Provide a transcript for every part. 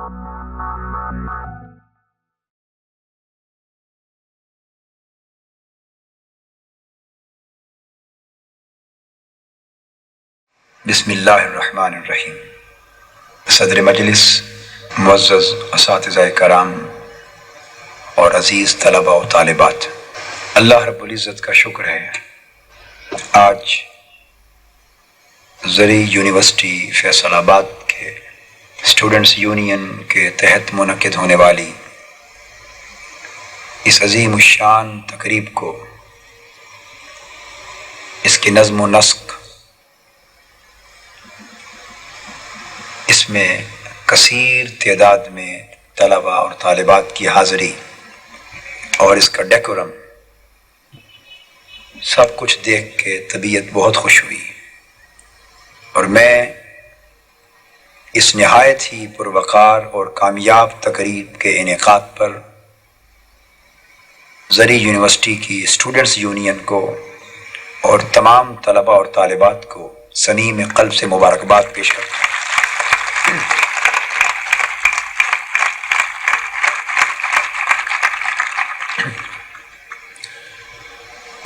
بسم اللہ الرحمن الرحیم۔ صدر مجلس، معزز اساتذہ کرام اور عزیز طلباء و طالبات، اللہ رب العزت کا شکر ہے آج زرعی یونیورسٹی فیصل آباد کے اسٹوڈنٹس یونین کے تحت منعقد ہونے والی اس عظیم الشان تقریب کو، اس کی نظم و نسق، اس میں کثیر تعداد میں طلباء اور طالبات کی حاضری اور اس کا ڈیکورم، سب کچھ دیکھ کے طبیعت بہت خوش ہوئی، اور میں اس نہایت ہی پروقار اور کامیاب تقریب کے انعقاد پر زرعی یونیورسٹی کی اسٹوڈنٹس یونین کو اور تمام طلباء اور طالبات کو صمیم قلب سے مبارکباد پیش کرتا ہوں۔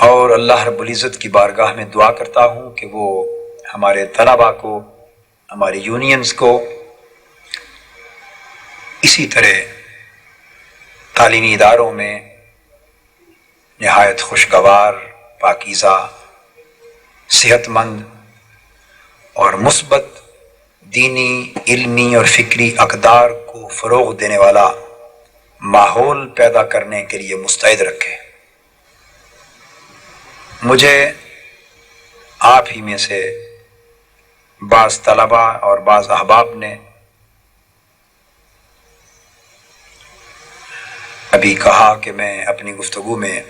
اور اللہ رب العزت کی بارگاہ میں دعا کرتا ہوں کہ وہ ہمارے طلباء کو، ہماری یونینز کو اسی طرح تعلیمی اداروں میں نہایت خوشگوار، پاکیزہ، صحت مند اور مثبت دینی، علمی اور فکری اقدار کو فروغ دینے والا ماحول پیدا کرنے کے لیے مستعد رکھے۔ مجھے آپ ہی میں سے بعض طلباء اور بعض احباب نے ابھی کہا کہ میں اپنی گفتگو میں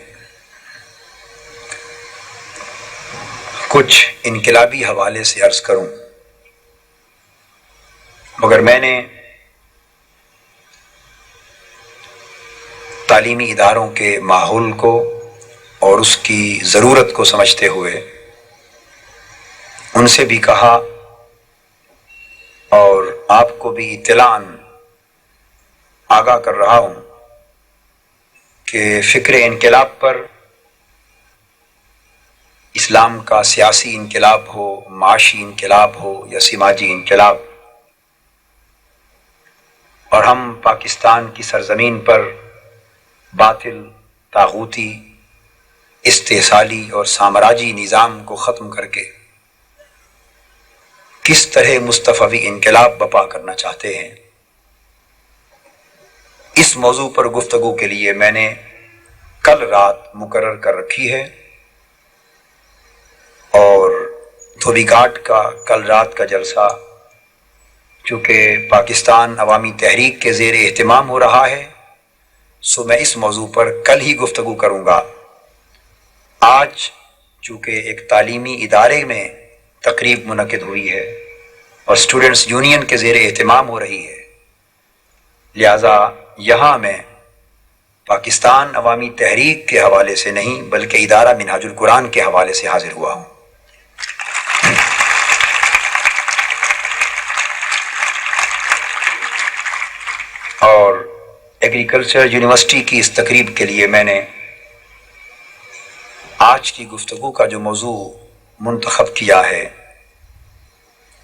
کچھ انقلابی حوالے سے عرض کروں، مگر میں نے تعلیمی اداروں کے ماحول کو اور اس کی ضرورت کو سمجھتے ہوئے ان سے بھی کہا، اور آپ کو بھی اطلاعاً آگاہ کر رہا ہوں کہ فکر انقلاب پر، اسلام کا سیاسی انقلاب ہو، معاشی انقلاب ہو یا سماجی انقلاب، اور ہم پاکستان کی سرزمین پر باطل، طاغوتی، استحصالی اور سامراجی نظام کو ختم کر کے کس طرح مصطفی انقلاب برپا کرنا چاہتے ہیں، اس موضوع پر گفتگو کے لیے میں نے کل رات مقرر کر رکھی ہے، اور دھوبی گھاٹ کا کل رات کا جلسہ چونکہ پاکستان عوامی تحریک کے زیر اہتمام ہو رہا ہے، سو میں اس موضوع پر کل ہی گفتگو کروں گا۔ آج چونکہ ایک تعلیمی ادارے میں تقریب منعقد ہوئی ہے اور اسٹوڈنٹس یونین کے زیر اہتمام ہو رہی ہے، لہذا یہاں میں پاکستان عوامی تحریک کے حوالے سے نہیں بلکہ ادارہ منہاج القرآن کے حوالے سے حاضر ہوا ہوں۔ اور ایگریکلچر یونیورسٹی کی اس تقریب کے لیے میں نے آج کی گفتگو کا جو موضوع منتخب کیا ہے،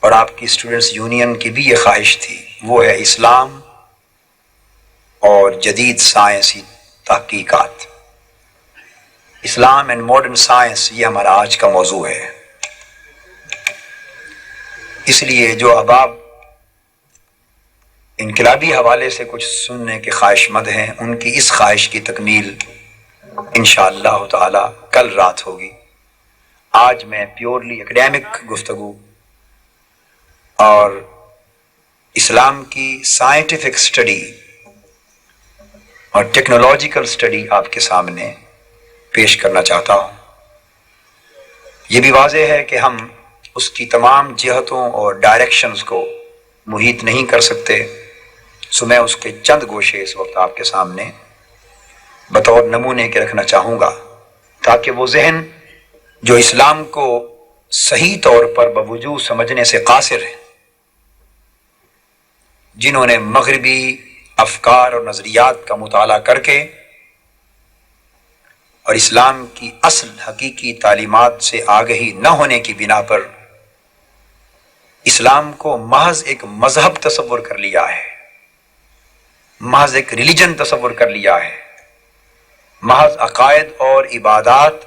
اور آپ کی اسٹوڈنٹس یونین کی بھی یہ خواہش تھی، وہ ہے اسلام اور جدید سائنسی تحقیقات۔ اسلام اینڈ ماڈرن سائنس، یہ ہمارا آج کا موضوع ہے۔ اس لیے جو احباب انقلابی حوالے سے کچھ سننے کے خواہش مند ہیں، ان کی اس خواہش کی تکمیل انشاءاللہ تعالی کل رات ہوگی۔ آج میں پیورلی اکیڈیمک گفتگو اور اسلام کی سائنٹیفک سٹڈی اور ٹیکنالوجیکل سٹڈی آپ کے سامنے پیش کرنا چاہتا ہوں۔ یہ بھی واضح ہے کہ ہم اس کی تمام جہتوں اور ڈائریکشنز کو محیط نہیں کر سکتے، سو میں اس کے چند گوشے اس وقت آپ کے سامنے بطور نمونے کے رکھنا چاہوں گا، تاکہ وہ ذہن جو اسلام کو صحیح طور پر بوجود سمجھنے سے قاصر ہے، جنہوں نے مغربی افکار اور نظریات کا مطالعہ کر کے اور اسلام کی اصل حقیقی تعلیمات سے آگہی نہ ہونے کی بنا پر اسلام کو محض ایک مذہب تصور کر لیا ہے، محض ایک ریلیجن تصور کر لیا ہے، محض عقائد اور عبادات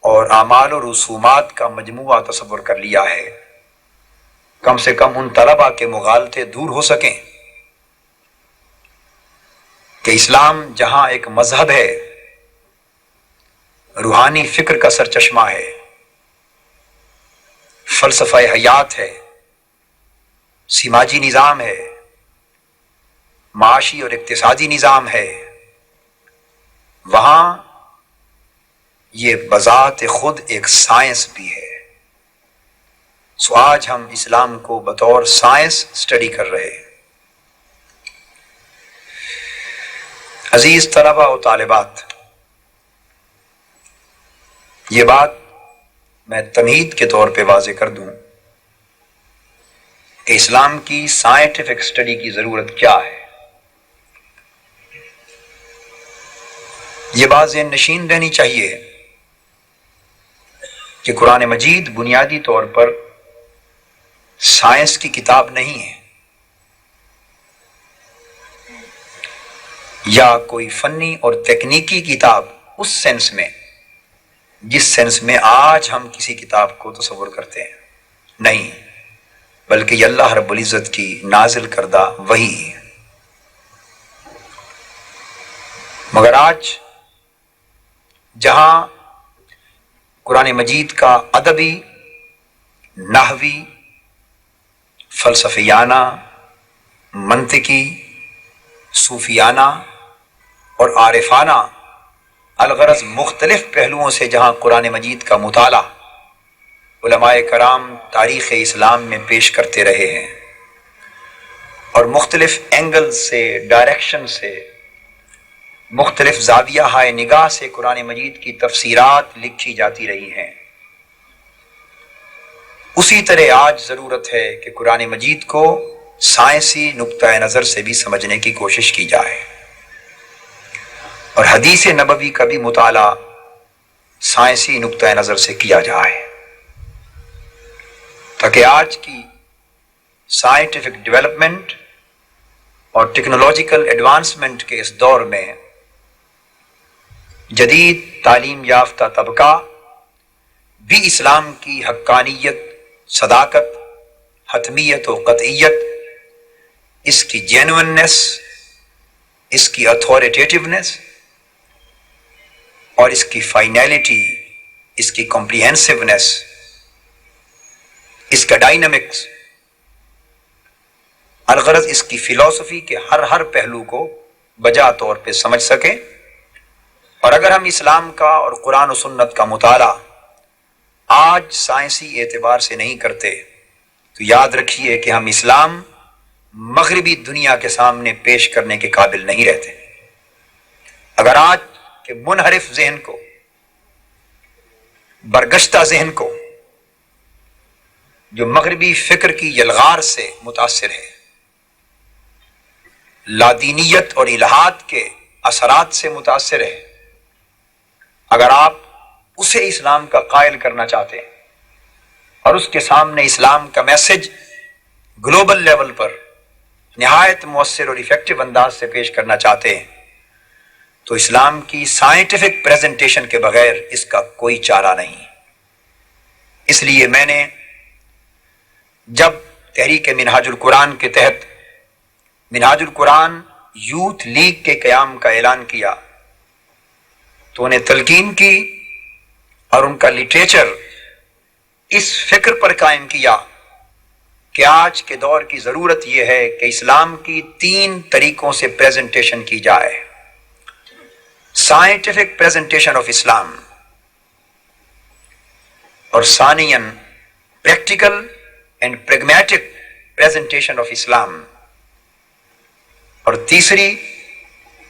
اور اعمال و رسومات کا مجموعہ تصور کر لیا ہے۔ کم سے کم ان طلباء کے مغالطے دور ہو سکیں کہ اسلام جہاں ایک مذہب ہے، روحانی فکر کا سرچشمہ ہے، فلسفہ حیات ہے، سماجی نظام ہے، معاشی اور اقتصادی نظام ہے، وہاں یہ بذات خود ایک سائنس بھی ہے۔ سو آج ہم اسلام کو بطور سائنس سٹڈی کر رہے ہیں۔ عزیز طلبہ و طالبات، یہ بات میں تمہید کے طور پہ واضح کر دوں کہ اسلام کی سائنٹیفک سٹڈی کی ضرورت کیا ہے۔ یہ بات ذہن نشین رہنی چاہیے کہ قرآن مجید بنیادی طور پر سائنس کی کتاب نہیں ہے یا کوئی فنی اور تکنیکی کتاب اس سینس میں جس سینس میں آج ہم کسی کتاب کو تصور کرتے ہیں، نہیں، بلکہ یہ اللہ رب العزت کی نازل کردہ وحی ہے۔ مگر آج جہاں قرآن مجید کا ادبی، نحوی، فلسفیانہ، منطقی، صوفیانہ اور عارفانہ الغرض مختلف پہلوؤں سے جہاں قرآن مجید کا مطالعہ علماء کرام تاریخ اسلام میں پیش کرتے رہے ہیں اور مختلف اینگل سے، ڈائریکشن سے، مختلف زاویہ ہائے نگاہ سے قرآن مجید کی تفسیرات لکھی جاتی رہی ہیں، اسی طرح آج ضرورت ہے کہ قرآن مجید کو سائنسی نقطہ نظر سے بھی سمجھنے کی کوشش کی جائے اور حدیث نبوی کا بھی مطالعہ سائنسی نقطہ نظر سے کیا جائے، تاکہ آج کی سائنٹیفک ڈیولپمنٹ اور ٹیکنالوجیکل ایڈوانسمنٹ کے اس دور میں جدید تعلیم یافتہ طبقہ بھی اسلام کی حقانیت، صداقت، حتمیت و قطعیت، اس کی جینوئننس، اس کی اتھارٹیٹیونیس اور اس کی فائنلٹی، اس کی کمپریہنسونیس، اس کا ڈائنامکس، الغرض اس کی فلسفی کے ہر پہلو کو بجا طور پہ سمجھ سکیں۔ اور اگر ہم اسلام کا اور قرآن و سنت کا مطالعہ آج سائنسی اعتبار سے نہیں کرتے تو یاد رکھیے کہ ہم اسلام مغربی دنیا کے سامنے پیش کرنے کے قابل نہیں رہتے۔ اگر آج کے منحرف ذہن کو، برگشتہ ذہن کو، جو مغربی فکر کی یلغار سے متاثر ہے، لادینیت اور الہاد کے اثرات سے متاثر ہے، اگر آپ اسے اسلام کا قائل کرنا چاہتے ہیں اور اس کے سامنے اسلام کا میسج گلوبل لیول پر نہایت مؤثر اور ایفیکٹو انداز سے پیش کرنا چاہتے ہیں تو اسلام کی سائنٹیفک پریزنٹیشن کے بغیر اس کا کوئی چارہ نہیں۔ اس لیے میں نے جب تحریک منہاج القرآن کے تحت منہاج القرآن یوتھ لیگ کے قیام کا اعلان کیا تو انہیں تلقین کی اور ان کا لٹریچر اس فکر پر قائم کیا کہ آج کے دور کی ضرورت یہ ہے کہ اسلام کی 3 طریقوں سے پریزنٹیشن کی جائے: سائنٹیفک پریزنٹیشن آف اسلام، اور ثانیاً practical and pragmatic presentation of Islam, اور تیسری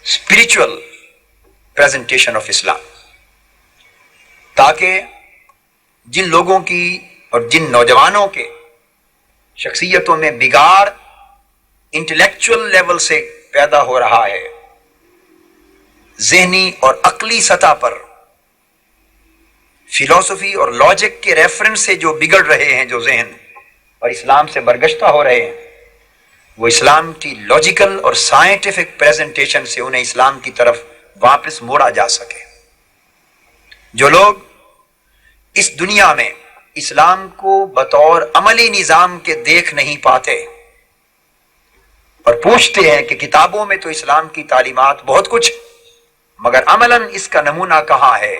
اسپرچول پریزنٹیشن آف اسلام، تاکہ جن لوگوں کی اور جن نوجوانوں کے شخصیتوں میں بگاڑ انٹلیکچوئل لیول سے پیدا ہو رہا ہے، ذہنی اور عقلی سطح پر فلسفی اور لاجک کے ریفرنس سے جو بگڑ رہے ہیں جو ذہن اور اسلام سے برگشتہ ہو رہے ہیں، وہ اسلام کی لاجیکل اور سائنٹیفک پریزنٹیشن سے انہیں اسلام کی طرف واپس موڑا جا سکے۔ جو لوگ اس دنیا میں اسلام کو بطور عملی نظام کے دیکھ نہیں پاتے اور پوچھتے ہیں کہ کتابوں میں تو اسلام کی تعلیمات بہت کچھ، مگر عملاً اس کا نمونہ کہاں ہے،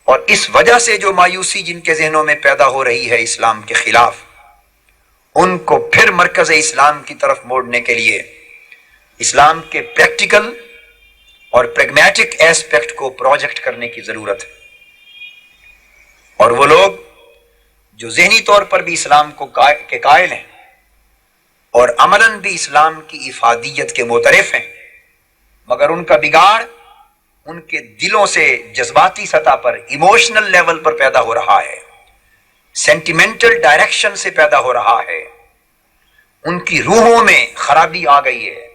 اور اس وجہ سے جو مایوسی جن کے ذہنوں میں پیدا ہو رہی ہے اسلام کے خلاف، ان کو پھر مرکز اسلام کی طرف موڑنے کے لیے اسلام کے پریکٹیکل اور پریگمیٹک ایسپیکٹ کو پروجیکٹ کرنے کی ضرورت ہے۔ اور وہ لوگ جو ذہنی طور پر بھی اسلام کو کے قائل ہیں اور عملاً بھی اسلام کی افادیت کے معترف ہیں، مگر ان کا بگاڑ ان کے دلوں سے جذباتی سطح پر، ایموشنل لیول پر پیدا ہو رہا ہے، سینٹیمنٹل ڈائریکشن سے پیدا ہو رہا ہے، ان کی روحوں میں خرابی آ گئی ہے،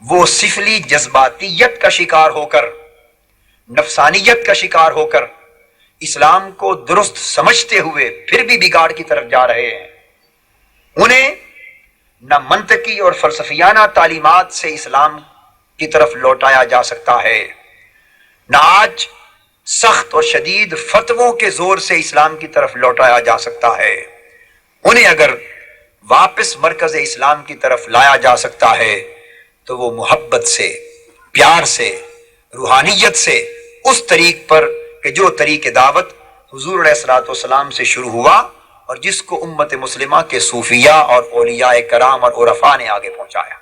وہ سفلی جذباتیت کا شکار ہو کر، نفسانیت کا شکار ہو کر اسلام کو درست سمجھتے ہوئے پھر بھی بگاڑ کی طرف جا رہے ہیں۔ انہیں نہ منطقی اور فلسفیانہ تعلیمات سے اسلام کی طرف لوٹایا جا سکتا ہے، نہ آج سخت اور شدید فتووں کے زور سے اسلام کی طرف لوٹایا جا سکتا ہے۔ انہیں اگر واپس مرکز اسلام کی طرف لایا جا سکتا ہے تو وہ محبت سے، پیار سے، روحانیت سے، اس طریق پر کہ جو طریق دعوت حضور علیہ الصلوۃ والسلام سے شروع ہوا اور جس کو امت مسلمہ کے صوفیاء اور اولیاء کرام اور عرفاء نے آگے پہنچایا،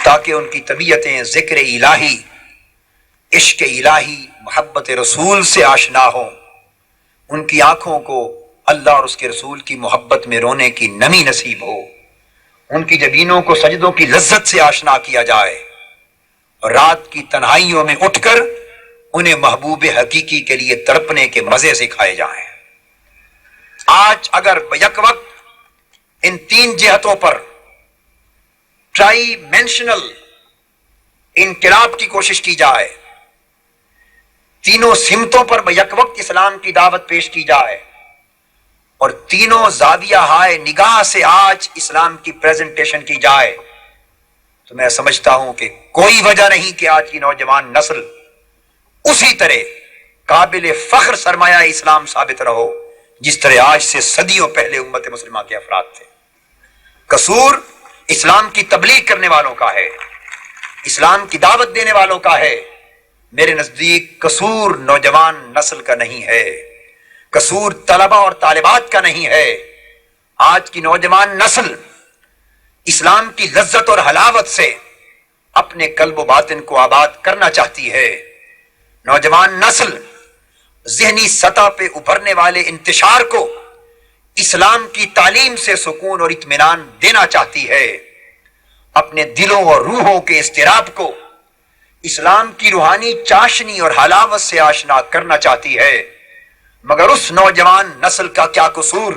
تاکہ ان کی طبیعتیں ذکر الہی، عشق الہی، محبت رسول سے آشنا ہوں، ان کی آنکھوں کو اللہ اور اس کے رسول کی محبت میں رونے کی نمی نصیب ہو، ان کی جبینوں کو سجدوں کی لذت سے آشنا کیا جائے، اور رات کی تنہائیوں میں اٹھ کر انہیں محبوب حقیقی کے لیے تڑپنے کے مزے سکھائے جائیں۔ آج اگر یک وقت ان تین جہتوں پر ٹرائی مینشنل انقلاب کی کوشش کی جائے، تینوں سمتوں پر بیک وقت اسلام کی دعوت پیش کی جائے اور تینوں زاویہ ہائے نگاہ سے آج اسلام کی پریزنٹیشن کی جائے، تو میں سمجھتا ہوں کہ کوئی وجہ نہیں کہ آج کی نوجوان نسل اسی طرح قابل فخر سرمایہ اسلام ثابت رہو جس طرح آج سے صدیوں پہلے امت مسلمہ کے افراد تھے۔ قصور اسلام کی تبلیغ کرنے والوں کا ہے، اسلام کی دعوت دینے والوں کا ہے۔ میرے نزدیک قصور نوجوان نسل کا نہیں ہے، قصور طلبہ اور طالبات کا نہیں ہے۔ آج کی نوجوان نسل اسلام کی لذت اور حلاوت سے اپنے قلب و باطن کو آباد کرنا چاہتی ہے۔ نوجوان نسل ذہنی سطح پہ ابھرنے والے انتشار کو اسلام کی تعلیم سے سکون اور اطمینان دینا چاہتی ہے، اپنے دلوں اور روحوں کے اضطراب کو اسلام کی روحانی چاشنی اور حلاوت سے آشنا کرنا چاہتی ہے۔ مگر اس نوجوان نسل کا کیا قصور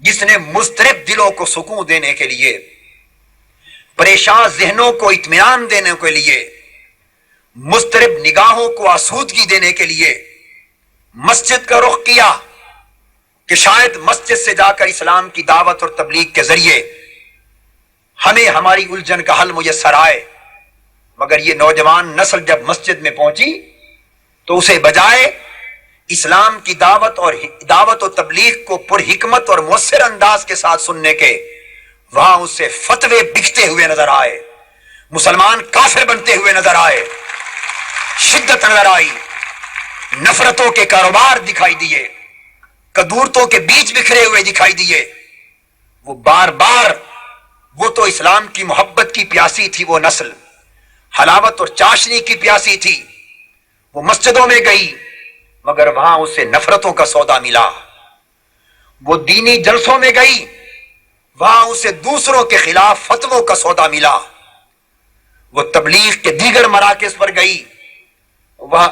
جس نے مضطرب دلوں کو سکون دینے کے لیے، پریشان ذہنوں کو اطمینان دینے کے لیے، مضطرب نگاہوں کو آسودگی دینے کے لیے مسجد کا رخ کیا کہ شاید مسجد سے جا کر اسلام کی دعوت اور تبلیغ کے ذریعے ہمیں ہماری الجھن کا حل میسر آئے۔ مگر یہ نوجوان نسل جب مسجد میں پہنچی تو اسے بجائے اسلام کی دعوت و تبلیغ کو پر حکمت اور مؤثر انداز کے ساتھ سننے کے، وہاں اسے فتوے بکتے ہوئے نظر آئے، مسلمان کافر بنتے ہوئے نظر آئے، شدت نظر آئی، نفرتوں کے کاروبار دکھائی دیے، کدورتوں کے بیچ بکھرے ہوئے دکھائی دیے۔ وہ بار بار، وہ تو اسلام کی محبت کی پیاسی تھی وہ نسل، حلاوت اور چاشنی کی پیاسی تھی، وہ مسجدوں میں گئی مگر وہاں اسے نفرتوں کا سودا ملا۔ وہ دینی جلسوں میں گئی، وہاں اسے دوسروں کے خلاف فتووں کا سودا ملا۔ وہ تبلیغ کے دیگر مراکز پر گئی، وہ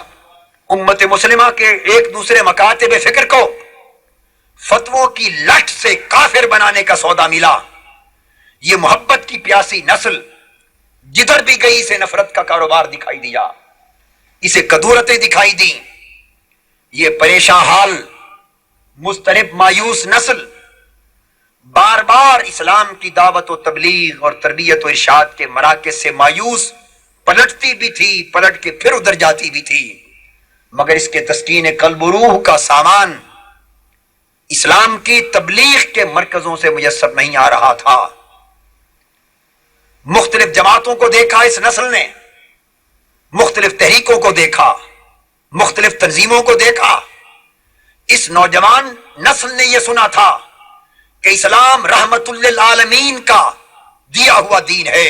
امت مسلمہ کے ایک دوسرے مکاتب فکر کو فتووں کی لٹ سے کافر بنانے کا سودا ملا۔ یہ محبت کی پیاسی نسل جدھر بھی گئی اسے نفرت کا کاروبار دکھائی دیا، اسے کدورتیں دکھائی دی۔ یہ پریشان حال مضطرب مایوس نسل بار بار اسلام کی دعوت و تبلیغ اور تربیت و ارشاد کے مراکز سے مایوس پلٹتی بھی تھی، پلٹ کے پھر ادھر جاتی بھی تھی، مگر اس کے تسکین قلب و روح کا سامان اسلام کی تبلیغ کے مرکزوں سے میسر نہیں آ رہا تھا۔ مختلف جماعتوں کو دیکھا اس نسل نے، مختلف تحریکوں کو دیکھا، مختلف تنظیموں کو دیکھا۔ اس نوجوان نسل نے یہ سنا تھا کہ اسلام رحمت للعالمین کا دیا ہوا دین ہے،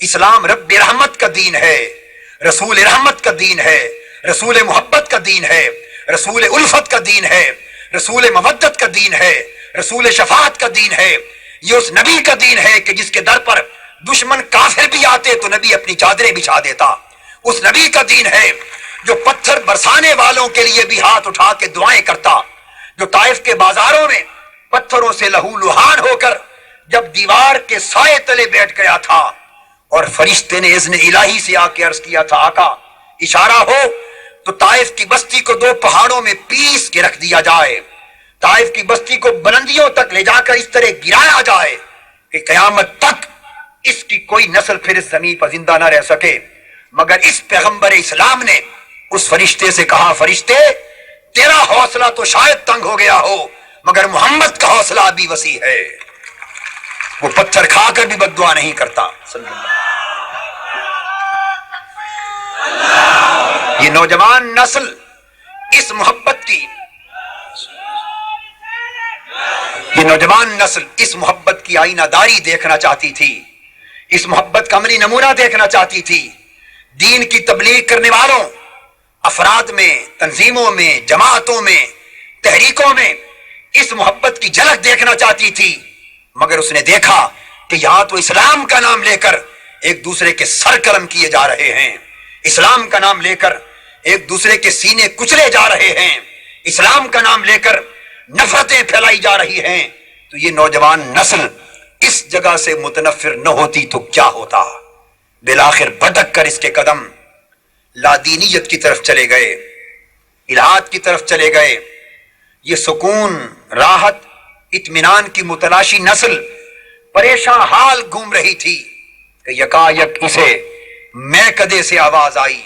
اسلام رب رحمت کا دین ہے، رسول رحمت کا دین ہے، رسول محبت کا دین ہے، رسول الفت کا دین ہے، رسول مودت کا دین ہے، رسول شفاعت کا دین ہے۔ یہ اس نبی کا دین ہے کہ جس کے در پر دشمن کافر بھی آتے تو نبی اپنی چادریں بچھا دیتا۔ اس نبی کا دین ہے جو پتھر برسانے والوں کے لیے بھی ہاتھ اٹھا کے دعائیں کرتا، جو طائف کے بازاروں میں پتھروں سے لہو لہان ہو کر جب دیوار کے سائے تلے بیٹھ گیا تھا اور فرشتے نے اذن الہی سے آ کے عرض کیا تھا آقا اشارہ ہو تو طائف کی بستی کو دو پہاڑوں میں پیس کے رکھ دیا جائے، طائف کی بستی کو بلندیوں تک لے جا کر اس طرح گرایا جائے کہ قیامت تک اس کی کوئی نسل پھر اس زمین پر زندہ نہ رہ سکے۔ مگر اس پیغمبر اسلام نے اس فرشتے سے کہا فرشتے تیرا حوصلہ تو شاید تنگ ہو گیا ہو مگر محمد کا حوصلہ بھی وسیع ہے، وہ پتھر کھا کر بھی بد دعا نہیں کرتا۔ یہ نوجوان نسل اس محبت کی، یہ نوجوان نسل اس محبت کی آئینہ داری دیکھنا چاہتی تھی، اس محبت کا عملی نمونہ دیکھنا چاہتی تھی۔ دین کی تبلیغ کرنے والوں افراد میں، تنظیموں میں، جماعتوں میں، تحریکوں میں اس محبت کی جھلک دیکھنا چاہتی تھی، مگر اس نے دیکھا کہ یہاں تو اسلام کا نام لے کر ایک دوسرے کے سر قلم کیے جا رہے ہیں، اسلام کا نام لے کر ایک دوسرے کے سینے کچلے جا رہے ہیں، اسلام کا نام لے کر نفرتیں پھیلائی جا رہی ہیں۔ تو یہ نوجوان نسل اس جگہ سے متنفر نہ ہوتی تو کیا ہوتا؟ بالآخر بھٹک کر اس کے قدم لادینیت کی طرف چلے گئے، الہاد کی طرف چلے گئے۔ یہ سکون، راحت، اطمینان کی متلاشی نسل پریشان حال گھوم رہی تھی کہ یکایک اسے میکدے سے آواز آئی،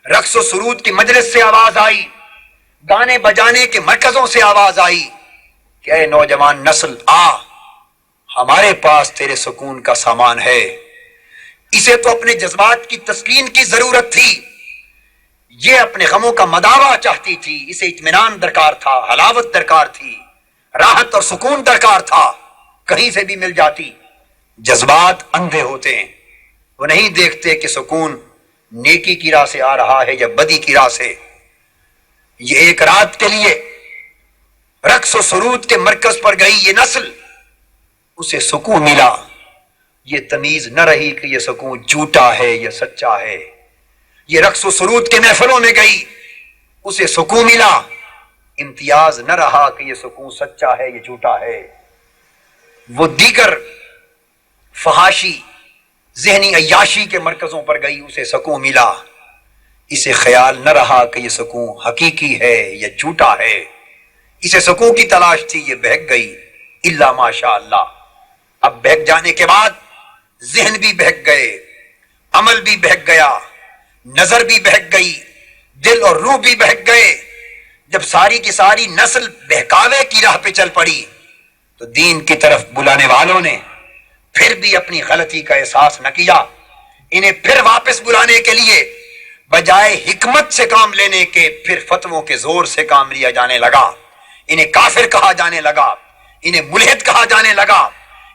رقص و سرود کی مجلس سے آواز آئی، گانے بجانے کے مرکزوں سے آواز آئی کہ اے نوجوان نسل آ، ہمارے پاس تیرے سکون کا سامان ہے۔ اسے تو اپنے جذبات کی تسکین کی ضرورت تھی، یہ اپنے غموں کا مداوا چاہتی تھی، اسے اطمینان درکار تھا، حلاوت درکار تھی، راحت اور سکون درکار تھا، کہیں سے بھی مل جاتی۔ جذبات اندھے ہوتے ہیں، وہ نہیں دیکھتے کہ سکون نیکی کی راہ سے آ رہا ہے یا بدی کی راہ سے۔ یہ ایک رات کے لیے رقص و سرود کے مرکز پر گئی یہ نسل، اسے سکون ملا، یہ تمیز نہ رہی کہ یہ سکون جھوٹا ہے یا سچا ہے۔ یہ رقص و سرود کے محفلوں میں گئی، اسے سکون ملا، امتیاز نہ رہا کہ یہ سکون سچا ہے یا جھوٹا ہے۔ وہ دیگر فحاشی ذہنی عیاشی کے مرکزوں پر گئی، اسے سکون ملا، اسے خیال نہ رہا کہ یہ سکون حقیقی ہے یا جھوٹا ہے۔ اسے سکون کی تلاش تھی، یہ بہک گئی الا ماشاء اللہ۔ اب بہک جانے کے بعد ذہن بھی بہک گئے، عمل بھی بہک گیا، نظر بھی بہک گئی، دل اور روح بھی بہک گئے۔ جب ساری کی ساری نسل بہکاوے کی راہ پہ چل پڑی تو دین کی طرف بلانے والوں نے پھر بھی اپنی غلطی کا احساس نہ کیا۔ انہیں پھر واپس بلانے کے لیے بجائے حکمت سے کام لینے کے پھر فتووں کے زور سے کام لیا جانے لگا۔ انہیں کافر کہا جانے لگا، انہیں ملحد کہا جانے لگا،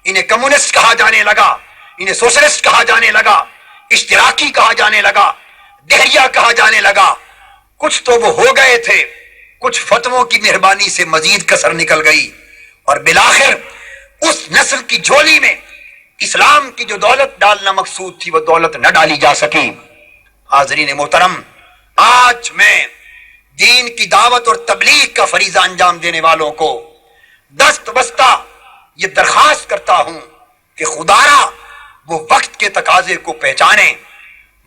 انہیں کمیونسٹ کہا جانے لگا، انہیں سوشلسٹ کہا جانے لگا، اشتراکی کہا جانے لگا، دہریہ کہا جانے لگا۔ کچھ تو وہ ہو گئے تھے، کچھ فتووں کی مہربانی سے مزید کسر نکل گئی، اور بالآخر اس نسل کی جھولی میں اسلام کی جو دولت ڈالنا مقصود تھی وہ دولت نہ ڈالی جا سکی۔ حاضرین محترم، آج میں دین کی دعوت اور تبلیغ کا فریضہ انجام دینے والوں کو دست بستہ یہ درخواست کرتا ہوں کہ خدایا وہ وقت کے تقاضے کو پہچانیں،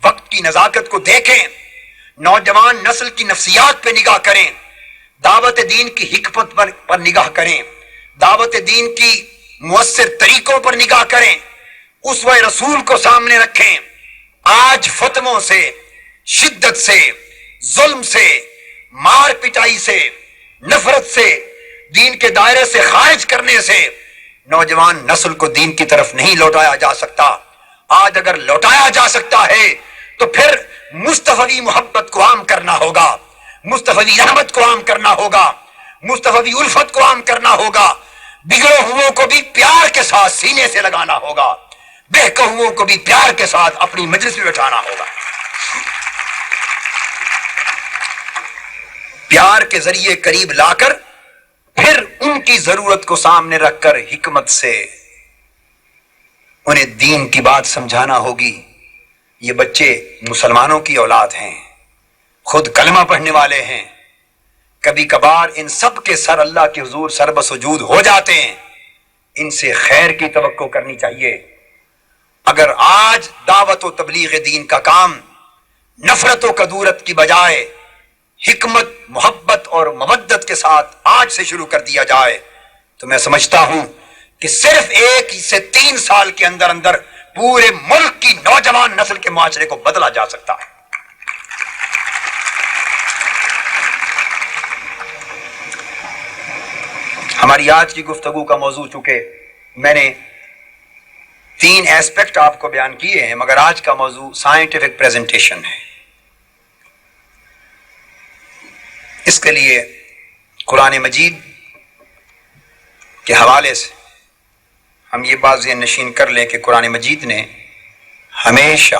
وقت کی نزاکت کو دیکھیں، نوجوان نسل کی نفسیات پہ نگاہ کریں، دعوت دین کی حکمت پر نگاہ کریں، دعوت دین کی مؤثر طریقوں پر نگاہ کریں، اسوہ رسول کو سامنے رکھیں۔ آج فتنوں سے، شدت سے، ظلم سے، مار پٹائی سے، نفرت سے، دین کے دائرے سے خارج کرنے سے نوجوان نسل کو دین کی طرف نہیں لوٹایا جا سکتا۔ آج اگر لوٹایا جا سکتا ہے تو پھر مصطفی محبت کو عام کرنا ہوگا، مصطفی رحمت کو عام کرنا ہوگا، مصطفی الفت کو عام کرنا ہوگا، بگڑے ہوئوں کو بھی پیار کے ساتھ سینے سے لگانا ہوگا، بہکے ہوئوں کو بھی پیار کے ساتھ اپنی مجلس میں بٹھانا ہوگا۔ پیار کے ذریعے قریب لا کر پھر ان کی ضرورت کو سامنے رکھ کر حکمت سے انہیں دین کی بات سمجھانا ہوگی۔ یہ بچے مسلمانوں کی اولاد ہیں، خود کلمہ پڑھنے والے ہیں، کبھی کبھار ان سب کے سر اللہ کے حضور سر بسجود ہو جاتے ہیں، ان سے خیر کی توقع کرنی چاہیے۔ اگر آج دعوت و تبلیغ دین کا کام نفرت و کدورت کی بجائے حکمت، محبت اور مودت کے ساتھ آج سے شروع کر دیا جائے تو میں سمجھتا ہوں کہ صرف 1 سے 3 سال کے اندر اندر پورے ملک کی نوجوان نسل کے معاشرے کو بدلا جا سکتا ہے۔ ہماری آج کی گفتگو کا موضوع، چونکہ میں نے 3 ایسپیکٹ آپ کو بیان کیے ہیں، مگر آج کا موضوع سائنٹیفک پریزنٹیشن ہے۔ اس کے لیے قرآن مجید کے حوالے سے ہم یہ بات ذہن نشین کر لیں کہ قرآن مجید نے ہمیشہ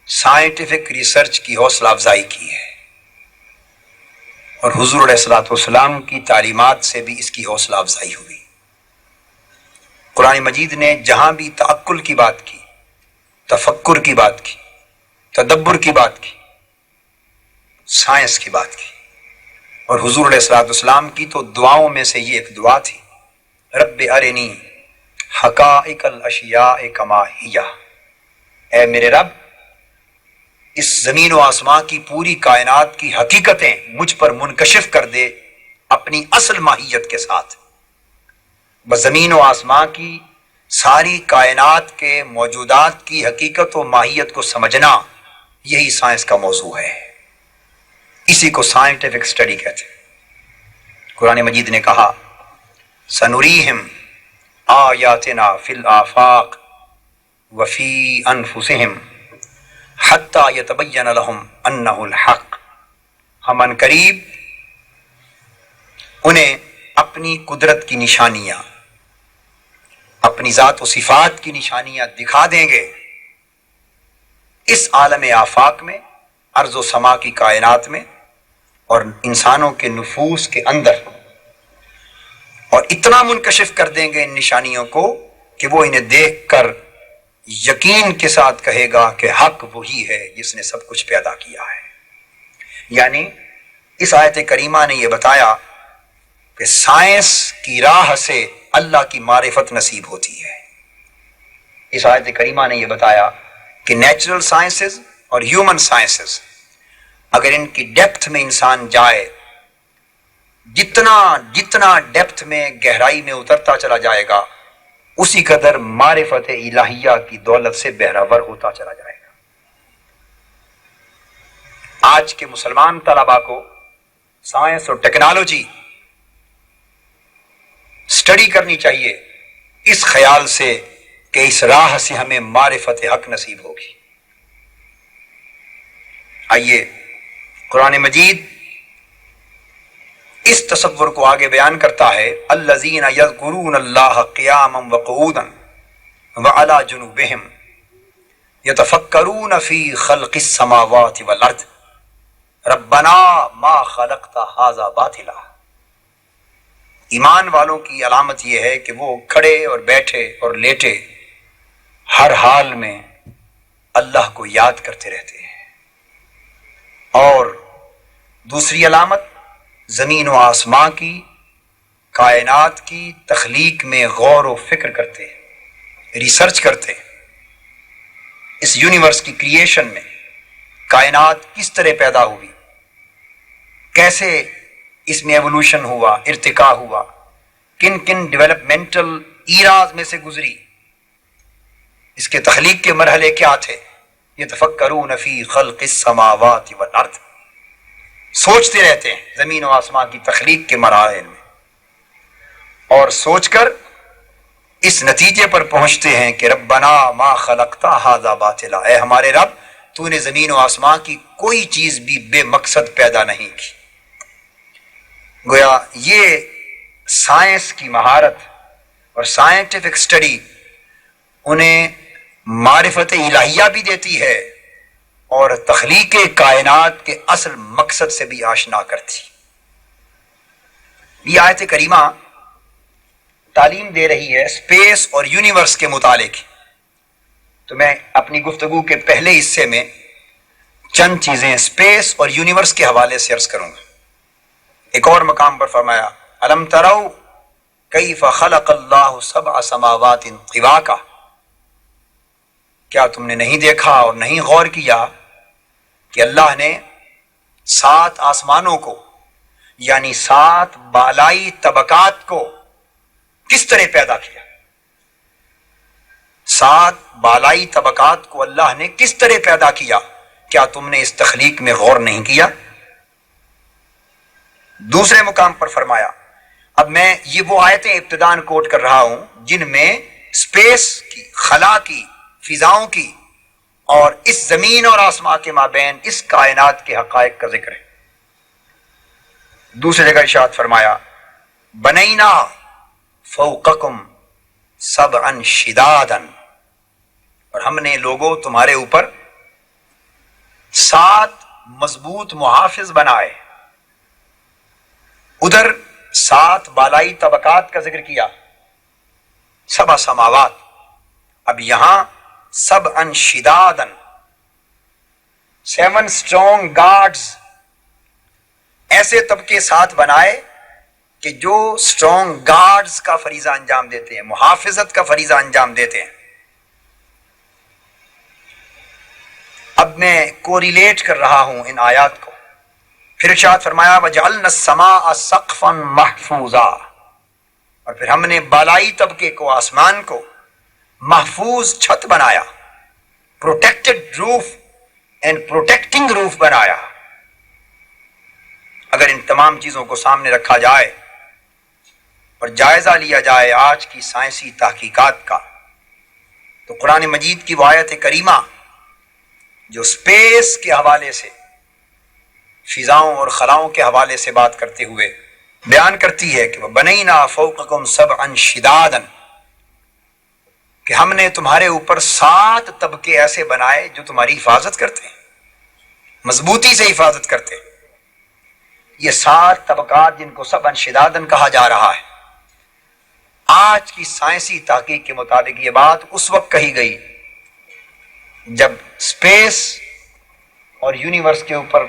سائنٹیفک ریسرچ کی حوصلہ افزائی کی ہے، اور حضور علیہ الصلوۃ والسلام کی تعلیمات سے بھی اس کی حوصلہ افزائی ہوئی۔ قرآن مجید نے جہاں بھی تعقل کی بات کی، تفکر کی بات کی، تدبر کی بات کی، سائنس کی بات کی، اور حضور علیہ الصلوۃ والسلام کی تو دعاؤں میں سے یہ ایک دعا تھی، رب ارنی حقائق الاشیاء کما ہی، اے میرے رب اس زمین و آسمان کی پوری کائنات کی حقیقتیں مجھ پر منکشف کر دے اپنی اصل ماہیت کے ساتھ۔ بس زمین و آسمان کی ساری کائنات کے موجودات کی حقیقت و ماہیت کو سمجھنا، یہی سائنس کا موضوع ہے، اسی کو سائنٹیفک اسٹڈی کہتے ہیں۔ قرآن مجید نے کہا سنریہم آیاتنا فی الآفاق وفی انفسہم حتی یتبین لہم انہ الحق، ہم ان قریب انہیں اپنی قدرت کی نشانیاں، اپنی ذات و صفات کی نشانیاں دکھا دیں گے اس عالم آفاق میں، ارض و سما کی کائنات میں اور انسانوں کے نفوس کے اندر، اور اتنا منکشف کر دیں گے ان نشانیوں کو کہ وہ انہیں دیکھ کر یقین کے ساتھ کہے گا کہ حق وہی ہے جس نے سب کچھ پیدا کیا ہے۔ یعنی اس آیت کریمہ نے یہ بتایا کہ سائنس کی راہ سے اللہ کی معرفت نصیب ہوتی ہے۔ اس آیت کریمہ نے یہ بتایا کہ نیچرل سائنسز اور ہیومن سائنسز اگر ان کی ڈیپتھ میں انسان جائے، جتنا ڈیپتھ میں، گہرائی میں اترتا چلا جائے گا، اسی قدر معرفت الہیہ کی دولت سے بہرہ ہوتا چلا جائے گا۔ آج کے مسلمان طلباء کو سائنس اور ٹیکنالوجی اسٹڈی کرنی چاہیے اس خیال سے کہ اس راہ سے ہمیں معرفت حق نصیب ہوگی۔ آئیے قرآن مجید اس تصور کو آگے بیان کرتا ہے، الذین یذکرون اللہ قیاما وقعودا وعلی جنوبہم یتفکرون فی خلق السماوات والارض ربنا ما خلقت ھذا باطلا۔ ایمان والوں کی علامت یہ ہے کہ وہ کھڑے اور بیٹھے اور لیٹے ہر حال میں اللہ کو یاد کرتے رہتے ہیں، اور دوسری علامت زمین و آسمان کی، کائنات کی تخلیق میں غور و فکر کرتے، ریسرچ کرتے، اس یونیورس کی کریشن میں کائنات کس طرح پیدا ہوئی، کیسے اس میں ایوولوشن ہوا، ارتقاء ہوا، کن کن ڈیولپمنٹل ایراز میں سے گزری، اس کے تخلیق کے مرحلے کیا تھے۔ یتفکرون فی خلق السماوات والارض، سوچتے رہتے ہیں زمین و آسمان کی تخلیق کے مراحل میں، اور سوچ کر اس نتیجے پر پہنچتے ہیں کہ ربنا ما خلقتا ھذا باطلا، اے ہمارے رب تو نے زمین و آسمان کی کوئی چیز بھی بے مقصد پیدا نہیں کی۔ گویا یہ سائنس کی مہارت اور سائنٹیفک سٹڈی انہیں معرفت الہیہ بھی دیتی ہے اور تخلیق کائنات کے اصل مقصد سے بھی آشنا کرتی۔ یہ آیت کریمہ تعلیم دے رہی ہے اسپیس اور یونیورس کے متعلق، تو میں اپنی گفتگو کے پہلے حصے میں چند چیزیں اسپیس اور یونیورس کے حوالے سے عرض کروں گا۔ ایک اور مقام پر فرمایا الم تروا کیف خلق اللہ سبع سماوات طباقا، کیا تم نے نہیں دیکھا اور نہیں غور کیا کہ اللہ نے 7 آسمانوں کو، یعنی 7 بالائی طبقات کو کس طرح پیدا کیا۔ 7 بالائی طبقات کو اللہ نے کس طرح پیدا کیا، کیا تم نے اس تخلیق میں غور نہیں کیا؟ دوسرے مقام پر فرمایا، اب میں یہ وہ آیتیں ابتداً کوٹ کر رہا ہوں جن میں اسپیس کی، خلا کی، فضاؤں کی اور اس زمین اور آسمان کے مابین اس کائنات کے حقائق کا ذکر ہے۔ دوسری جگہ ارشاد فرمایا بنینا فوقکم سبعا شدادا، اور ہم نے لوگوں تمہارے اوپر 7 مضبوط محافظ بنائے۔ ادھر 7 بالائی طبقات کا ذکر کیا، 7 سماوات، اب یہاں سبعا شدادا، 7 اسٹرانگ گارڈز، ایسے طبقے 7 بنائے کہ جو اسٹرانگ گارڈز کا فریضہ انجام دیتے ہیں، محافظت کا فریضہ انجام دیتے ہیں۔ اب میں کوریلیٹ کر رہا ہوں ان آیات کو، پھر ارشاد فرمایا وَجَعَلْنَا السَّمَاءَ سَقْفًا مَحْفُوظًا، اور پھر ہم نے بالائی طبقے کو، آسمان کو محفوظ چھت بنایا، پروٹیکٹڈ روف اینڈ پروٹیکٹنگ روف بنایا۔ اگر ان تمام چیزوں کو سامنے رکھا جائے اور جائزہ لیا جائے آج کی سائنسی تحقیقات کا، تو قرآن مجید کی وہ آیت کریمہ جو اسپیس کے حوالے سے، فضاؤں اور خلاؤں کے حوالے سے بات کرتے ہوئے بیان کرتی ہے کہ بنینا فوقکم سبعا شدادا، کہ ہم نے تمہارے اوپر 7 طبقے ایسے بنائے جو تمہاری حفاظت کرتے ہیں، مضبوطی سے حفاظت کرتے ہیں۔ یہ 7 طبقات جن کو سبعا شدادا کہا جا رہا ہے، آج کی سائنسی تحقیق کے مطابق یہ بات اس وقت کہی گئی جب اسپیس اور یونیورس کے اوپر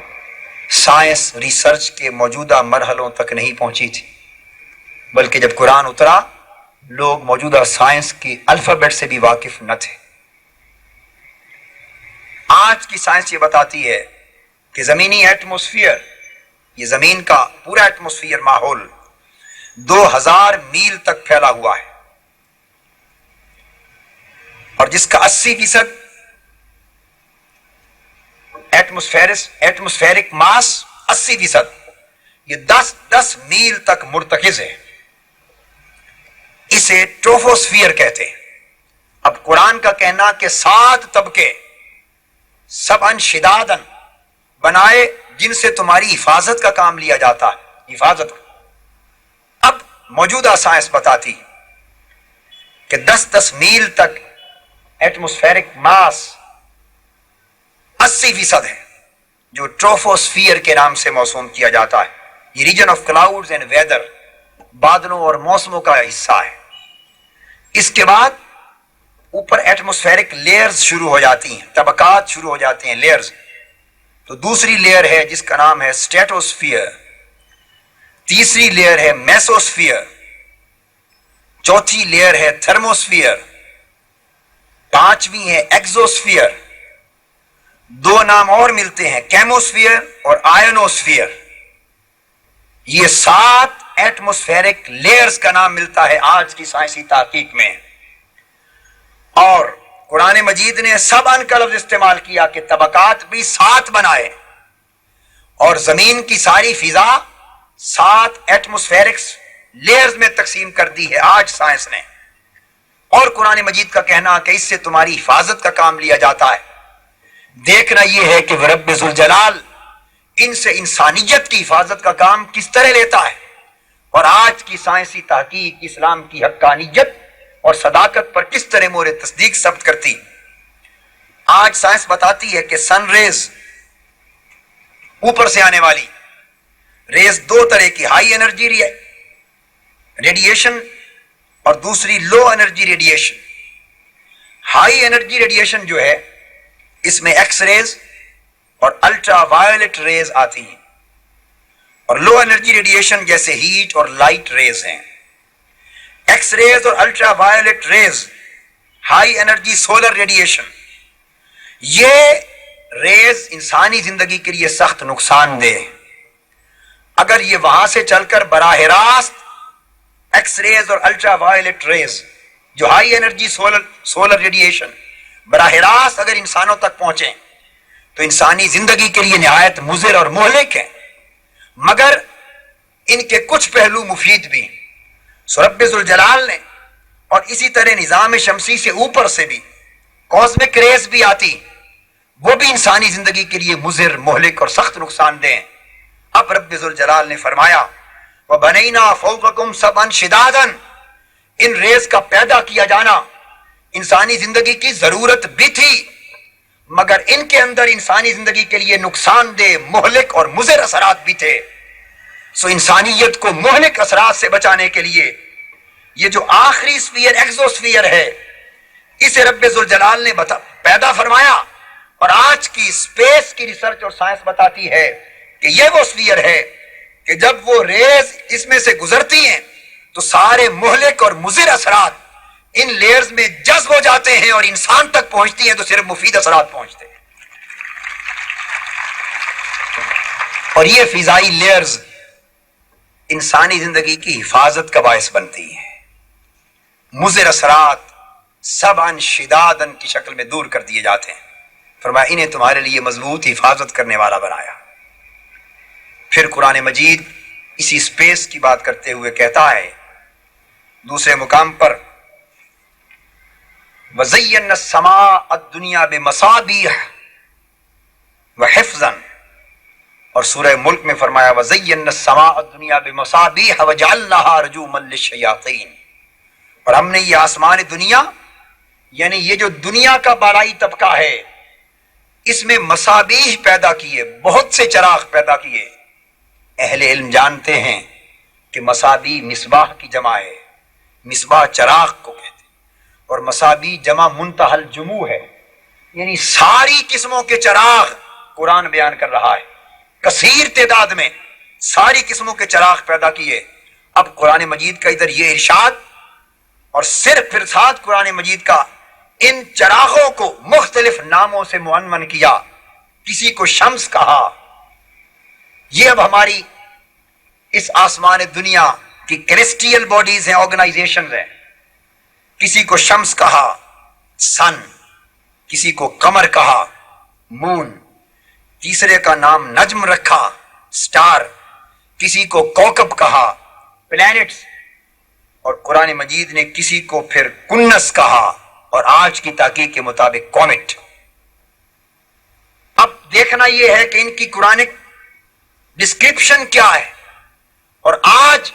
سائنس ریسرچ کے موجودہ مرحلوں تک نہیں پہنچی تھی، بلکہ جب قرآن اترا لوگ موجودہ سائنس کی الفابیٹ سے بھی واقف نہ تھے۔ آج کی سائنس یہ بتاتی ہے کہ زمینی ایٹماسفیئر، یہ زمین کا پورا ایٹماسفیئر، ماحول 2000 میل تک پھیلا ہوا ہے، اور جس کا 80% ایٹماسفیرک ماس 80%، یہ 10 میل تک مرتکز ہے، اسے ٹروفوسفیئر کہتے ہیں۔ اب قرآن کا کہنا کہ 7 طبقے سبعا شدادا بنائے جن سے تمہاری حفاظت کا کام لیا جاتا ہے، حفاظت کا۔ اب موجودہ سائنس بتاتی کہ 10 میل تک ایٹماسفیرک ماس 80% ہے، جو ٹروفوسفیئر کے نام سے موسوم کیا جاتا ہے۔ یہ region of clouds and whether, بادلوں اور موسموں کا حصہ ہے۔ اس کے بعد اوپر ایٹماسفیرک لیئرز شروع ہو جاتی ہیں، طبقات شروع ہو جاتے ہیں، لیئرز۔ تو دوسری لیئر ہے جس کا نام ہے اسٹریٹوسفیئر، تیسری لیئر ہے میسوسفیئر، چوتھی لیئر ہے تھرموسفیئر، پانچویں ہے ایکزوسفیئر، دو نام اور ملتے ہیں کیموسفیئر اور آئنوسفیئر۔ یہ 7 ایٹموسفیرک لیئرز کا نام ملتا ہے آج کی سائنسی تحقیق میں، اور قرآن مجید نے سب ان کا لفظ استعمال کیا کہ طبقات بھی 7 بنائے، اور زمین کی ساری فضا 7 ایٹموسفیرکس لیئرز میں تقسیم کر دی ہے آج سائنس نے، اور قرآن مجید کا کہنا کہ اس سے تمہاری حفاظت کا کام لیا جاتا ہے۔ دیکھنا یہ ہے کہ رب ذوالجلال ان سے انسانیت کی حفاظت کا کام کس طرح لیتا ہے، اور آج کی سائنسی تحقیق اسلام کی حقانیت اور صداقت پر کس طرح مورد تصدیق ثبت کرتی۔ آج سائنس بتاتی ہے کہ سن ریز، اوپر سے آنے والی ریز، 2 طرح کی، ہائی انرجی ریڈیشن اور دوسری low energy radiation. High energy radiation جو ہے اس میں ایکس ریز اور الٹرا وائلٹ ریز آتی ہیں، اور لو انرجی ریڈیشن جیسے ہیٹ اور لائٹ ریز ہیں۔ ایکس ریز اور ultraviolet rays, high energy solar radiation, یہ ریز انسانی زندگی کے لیے سخت نقصان دہ۔ اگر یہ وہاں سے چل کر براہ راست ایکس ریز اور الٹرا وائلٹ ریز جو ہائی انرجی سولر ریڈیشن براہ راست اگر انسانوں تک پہنچیں تو انسانی زندگی کے لیے نہایت مضر اور مہلک ہیں، مگر ان کے کچھ پہلو مفید بھی۔ سو رب ذوالجلال نے، اور اسی طرح نظام شمسی سے اوپر سے بھی کاسمک ریز بھی آتی، وہ بھی انسانی زندگی کے لیے مضر، مہلک اور سخت نقصان دہ ہیں۔ اب رب ذوالجلال نے فرمایا وَبَنَيْنَا فَوْقَكُمْ سَبْعًا شِدَادًا، ان ریز کا پیدا کیا جانا انسانی زندگی کی ضرورت بھی تھی، مگر ان کے اندر انسانی زندگی کے لیے نقصان دہ، مہلک اور مضر اثرات بھی تھے۔ سو انسانیت کو مہلک اثرات سے بچانے کے لیے یہ جو آخری سفیر ایکزوسفیر ہے، اسے رب ذوالجلال نے پیدا فرمایا، اور آج کی اسپیس کی ریسرچ اور سائنس بتاتی ہے کہ یہ وہ سفیر ہے کہ جب وہ ریز اس میں سے گزرتی ہیں تو سارے مہلک اور مضر اثرات ان لیئرز میں جذب ہو جاتے ہیں، اور انسان تک پہنچتی ہیں تو صرف مفید اثرات پہنچتے ہیں۔ اور یہ فضائی لیئرز انسانی زندگی کی حفاظت کا باعث بنتی ہیں، مضر اثرات سبعاً شداداً کی شکل میں دور کر دیے جاتے ہیں۔ فرمایا انہیں تمہارے لیے مضبوط حفاظت کرنے والا بنایا۔ پھر قرآن مجید اسی اسپیس کی بات کرتے ہوئے کہتا ہے دوسرے مقام پر وَزَيَّنَّا السَّمَاءَ الدُّنْيَا بِمَصَابِيحَ وَحِفْظًا، اور سورہ ملک میں فرمایا وَزَيَّنَّا السَّمَاءَ الدُّنْيَا بِمَصَابِيحَ وَجَعَلْنَاهَا رُجُومًا لِلشَّيَاطِينِ، اور ہم نے یہ آسمان دنیا، یعنی یہ جو دنیا کا بالائی طبقہ ہے، اس میں مصابیح پیدا کیے، بہت سے چراغ پیدا کیے۔ اہل علم جانتے ہیں کہ مصابیح مصباح کی جمع ہے، مصباح چراغ کو کہتے ہیں، اور مصابیح جمع منتہى الجموع ہے، یعنی ساری قسموں کے چراغ قرآن بیان کر رہا ہے، کثیر تعداد میں ساری قسموں کے چراغ پیدا کیے۔ اب قرآن مجید کا ادھر یہ ارشاد، اور صرف پھر ساتھ قرآن مجید کا ان چراغوں کو مختلف ناموں سے معنون کیا، کسی کو شمس کہا، یہ اب ہماری اس آسمان دنیا کی کیلسٹیل باڈیز ہیں، آرگنائزیشنز ہیں، کسی کو شمس کہا سن، کسی کو قمر کہا مون، تیسرے کا نام نجم رکھا سٹار، کسی کو کوکب کہا پلانٹس، اور قرآن مجید نے کسی کو پھر کنس کہا، اور آج کی تحقیق کے مطابق کومٹ۔ اب دیکھنا یہ ہے کہ ان کی قرآنک ڈسکرپشن کیا ہے، اور آج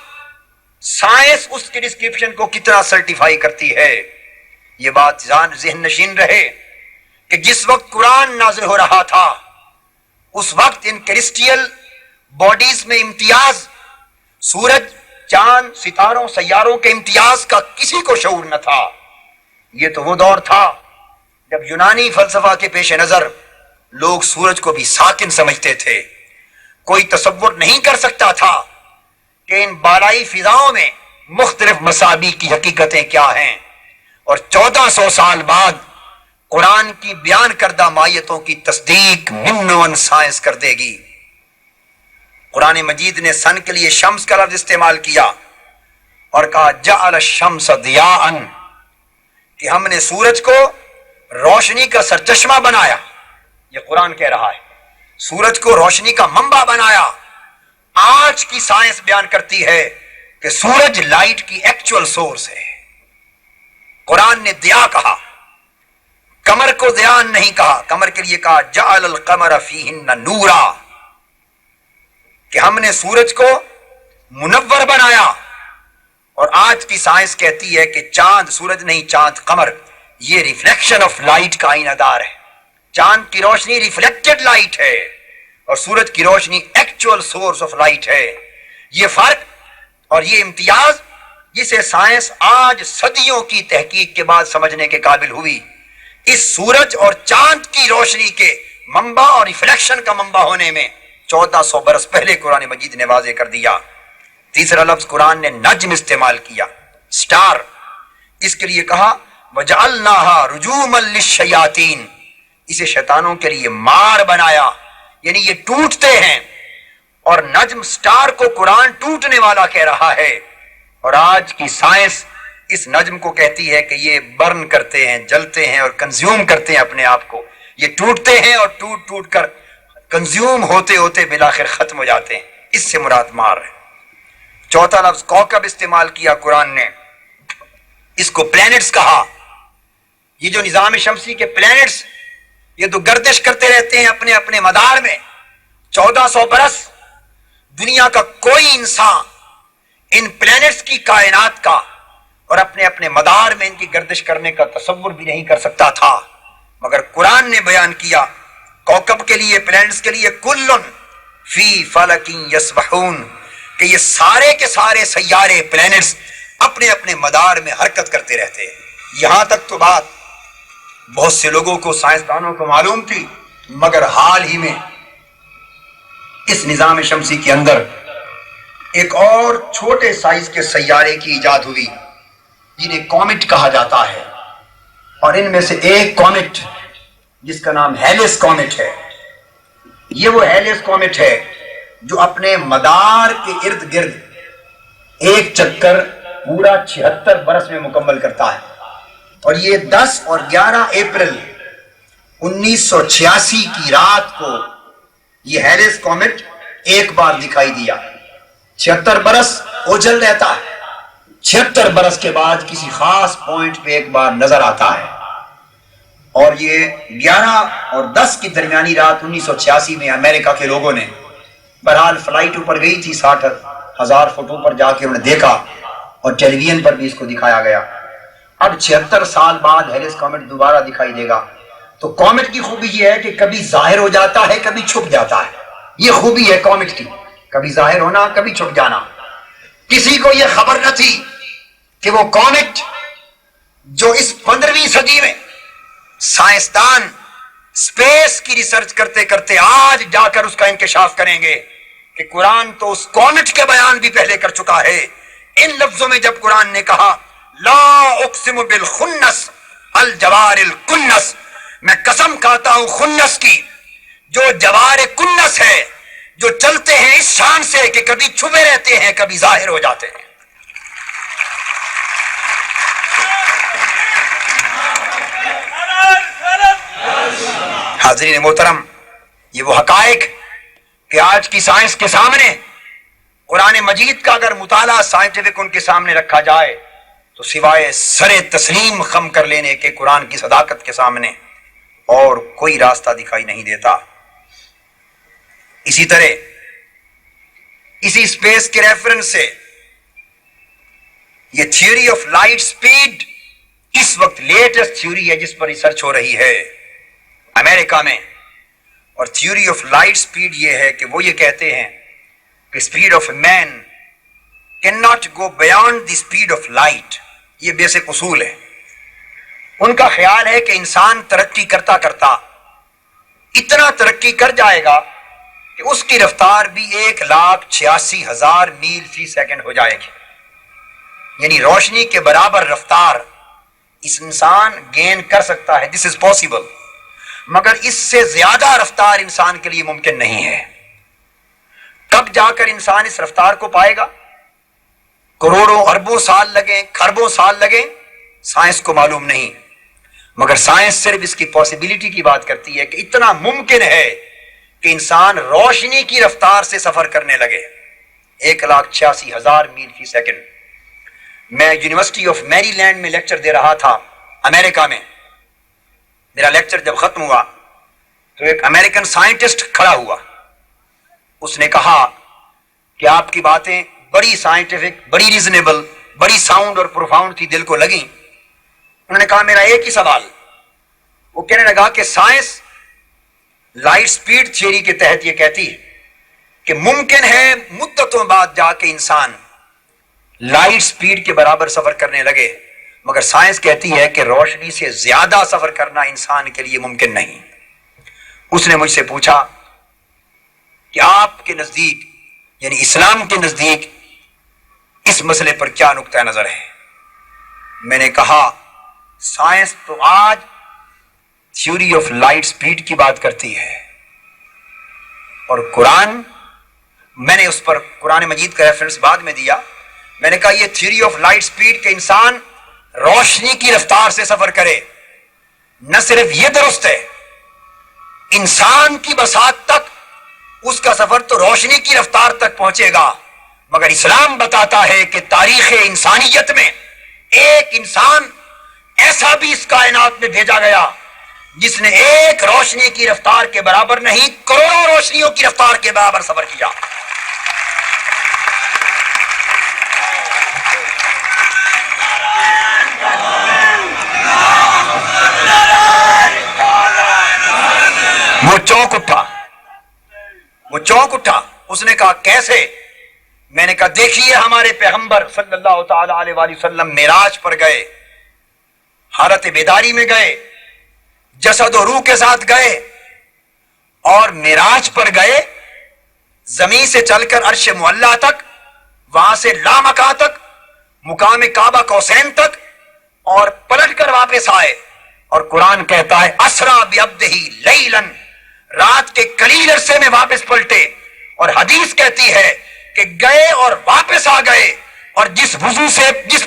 سائنس اس کی ڈسکرپشن کو کتنا سرٹیفائی کرتی ہے۔ یہ بات ذہن نشین رہے کہ جس وقت قرآن نازل ہو رہا تھا اس وقت ان کیلسٹیل باڈیز میں امتیاز، سورج، چاند، ستاروں، سیاروں کے امتیاز کا کسی کو شعور نہ تھا۔ یہ تو وہ دور تھا جب یونانی فلسفہ کے پیش نظر لوگ سورج کو بھی ساکن سمجھتے تھے. کوئی تصور نہیں کر سکتا تھا کہ ان بالائی فضاؤں میں مختلف مسابی کی حقیقتیں کیا ہیں. اور 1400 سال بعد قرآن کی بیان کردہ مائیتوں کی تصدیق منون سائنس کر دے گی. قرآن مجید نے سن کے لیے شمس کا لفظ استعمال کیا اور کہا جعل الشمس ضیاء، کہ ہم نے سورج کو روشنی کا سرچشمہ بنایا. یہ قرآن کہہ رہا ہے، سورج کو روشنی کا منبع بنایا. آج کی سائنس بیان کرتی ہے کہ سورج لائٹ کی ایکچوئل سورس ہے. قرآن نے دیا کہا، قمر کو ضیاء نہیں کہا. قمر کے لیے کہا جعل القمر فیہن نورا، کہ ہم نے سورج کو منور بنایا. اور آج کی سائنس کہتی ہے کہ چاند، سورج نہیں چاند، قمر، یہ ریفلیکشن آف لائٹ کا آئینہ دار ہے. چاند کی روشنی ریفلیکٹڈ لائٹ ہے اور سورج کی روشنی ایکچوئل سورس آف لائٹ ہے. یہ فرق اور یہ امتیاز جسے سائنس آج صدیوں کی تحقیق کے بعد سمجھنے کے قابل ہوئی، اس سورج اور چاند کی روشنی کے منبع اور ریفلیکشن کا منبع ہونے میں 1400 برس پہلے قرآن مجید نے واضح کر دیا. تیسرا لفظ قرآن نے نجم استعمال کیا، سٹار. اس کے لیے کہا وَجَعَلْنَاهَا رُجُومًا لِلشَّيَاطِينَ، اسے شیطانوں کے لیے مار بنایا، یعنی یہ ٹوٹتے ہیں. اور نجم سٹار کو قرآن ٹوٹنے والا کہہ رہا ہے. اور آج کی سائنس اس نجم کو کہتی ہے کہ یہ برن کرتے ہیں، جلتے ہیں اور کنزیوم کرتے ہیں اپنے آپ کو. یہ ٹوٹتے ہیں اور ٹوٹ ٹوٹ کر کنزیوم ہوتے ہوتے بالآخر ختم ہو جاتے ہیں. اس سے مراد مار ہے. چوتھا لفظ کوكب استعمال کیا قرآن نے، اس کو پلینٹس کہا. یہ جو نظام شمسی کے پلینٹس، یہ تو گردش کرتے رہتے ہیں اپنے اپنے مدار میں. 1400 برس دنیا کا کوئی انسان ان پلینٹس کی کائنات کا اور اپنے اپنے مدار میں ان کی گردش کرنے کا تصور بھی نہیں کر سکتا تھا. مگر قرآن نے بیان کیا کوكب کے لیے، پلینٹس کے لیے، کلن فی فلک یسبحون، کہ یہ سارے کے سارے سیارے پلینٹس اپنے اپنے مدار میں حرکت کرتے رہتے ہیں. یہاں تک تو بات بہت سے لوگوں کو، سائنسدانوں کو معلوم تھی، مگر حال ہی میں اس نظام شمسی کے اندر ایک اور چھوٹے سائز کے سیارے کی ایجاد ہوئی جنہیں کومٹ کہا جاتا ہے. اور ان میں سے ایک کومٹ جس کا نام ہیلس کومٹ ہے، یہ وہ ہیلس کومٹ ہے جو اپنے مدار کے ارد گرد ایک چکر پورا 76 برس میں مکمل کرتا ہے. اور یہ 10 اور 11 اپریل 1986 کی رات کو یہ ہیلس کومٹ ایک بار دکھائی دیا. 76 برس اوجل رہتا ہے، 76 برس کے بعد کسی خاص پوائنٹ پہ ایک بار نظر آتا ہے. اور یہ 11 اور 10 کی درمیانی رات 1986 میں امریکہ کے لوگوں نے، بہرحال فلائٹ اوپر گئی تھی 60,000 فٹ اوپر، جا کے انہوں نے دیکھا اور ٹیلی ویژن پر بھی اس کو دکھایا گیا. اب 76 سال بعد ہیلس کومٹ دوبارہ دکھائی دے گا. تو کومٹ کی خوبی یہ ہے کہ کبھی ظاہر ہو جاتا ہے، کبھی چھپ جاتا ہے. یہ خوبی ہے کومٹ کی، کبھی ظاہر ہونا، کبھی چھپ جانا. کسی کو یہ خبر نہ تھی کہ وہ کومٹ جو اس 15ویں صدی میں سائنسدان سپیس کی ریسرچ کرتے کرتے آج جا کر اس کا انکشاف کریں گے کہ قرآن تو اس کومٹ کے بیان بھی پہلے کر چکا ہے. ان لفظوں میں جب قرآن نے کہا لا اقسم بالخنس الجوار الکنس، میں قسم کھاتا ہوں خنس کی، جو جوار کنس ہے، جو چلتے ہیں اس شان سے کہ کبھی چھپے رہتے ہیں، کبھی ظاہر ہو جاتے ہیں. حاضرین محترم، یہ وہ حقائق کہ آج کی سائنس کے سامنے قرآن مجید کا اگر مطالعہ سائنٹیفک ان کے سامنے رکھا جائے تو سوائے سر تسلیم خم کر لینے کے قرآن کی صداقت کے سامنے اور کوئی راستہ دکھائی نہیں دیتا. اسی طرح اسی اسپیس کے ریفرنس سے یہ تھیوری آف لائٹ سپیڈ اس وقت لیٹسٹ تھیوری ہے جس پر ریسرچ ہو رہی ہے امریکہ میں. اور تھیوری آف لائٹ سپیڈ یہ ہے کہ وہ یہ کہتے ہیں کہ speed of man cannot go beyond the speed of light. یہ بیسک اصول ہے. ان کا خیال ہے کہ انسان ترقی کرتا کرتا اتنا ترقی کر جائے گا کہ اس کی رفتار بھی 1,86,000 میل فی سیکنڈ ہو جائے گی. یعنی روشنی کے برابر رفتار اس انسان گین کر سکتا ہے. دس از پاسبل. مگر اس سے زیادہ رفتار انسان کے لیے ممکن نہیں ہے. کب جا کر انسان اس رفتار کو پائے گا؟ کروڑوں اربوں سال لگیں، کھربوں سال لگیں، سائنس کو معلوم نہیں. مگر سائنس صرف اس کی پاسبلٹی کی بات کرتی ہے کہ اتنا ممکن ہے کہ انسان روشنی کی رفتار سے سفر کرنے لگے. 1,86,000 میل فی سیکنڈ. میں یونیورسٹی آف میری لینڈ میں لیکچر دے رہا تھا امریکہ میں. میرا لیکچر جب ختم ہوا تو ایک امریکن سائنٹسٹ کھڑا ہوا. اس نے کہا کہ آپ کی باتیں بڑی سائنٹیفک، بڑی ریزنیبل، بڑی ساؤنڈ اور پروفاؤنڈ تھی، دل کو لگیں. انہوں نے کہا میرا ایک ہی سوال. وہ کہنے لگا کہ سائنس لائٹ سپیڈ تھیوری کے تحت یہ کہتی ہے کہ ممکن ہے مدتوں بعد جا کے انسان لائٹ سپیڈ کے برابر سفر کرنے لگے، مگر سائنس کہتی ہے کہ روشنی سے زیادہ سفر کرنا انسان کے لیے ممکن نہیں. اس نے مجھ سے پوچھا کہ آپ کے نزدیک، یعنی اسلام کے نزدیک، اس مسئلے پر کیا نقطہ نظر ہے؟ میں نے کہا سائنس تو آج تھیوری آف لائٹ سپیڈ کی بات کرتی ہے، اور قرآن، میں نے اس پر قرآن مجید کا ریفرنس بعد میں دیا. میں نے کہا یہ تھیوری آف لائٹ سپیڈ کہ انسان روشنی کی رفتار سے سفر کرے، نہ صرف یہ درست ہے، انسان کی بساط تک اس کا سفر تو روشنی کی رفتار تک پہنچے گا. مگر اسلام بتاتا ہے کہ تاریخ انسانیت میں ایک انسان ایسا بھی اس کائنات میں بھیجا گیا جس نے ایک روشنی کی رفتار کے برابر نہیں، کروڑوں روشنیوں کی رفتار کے برابر سفر کیا. وہ چونک اٹھا. اس نے کہا کیسے؟ میں نے کہا دیکھیے ہمارے پیغمبر صلی اللہ تعالی علیہ وآلہ وسلم معراج پر گئے، حالت بیداری میں گئے، جسد و روح کے ساتھ گئے، اور معراج پر گئے زمین سے چل کر عرش معلی تک، وہاں سے لامکاں تک، مقام کعبہ قوسین تک، اور پلٹ کر واپس آئے. اور قرآن کہتا ہے اسرا بعبدہ لیلا، رات کے قلیل عرصے میں واپس پلٹے. اور حدیث کہتی ہے کہ گئے اور واپس آ گئے، اور جس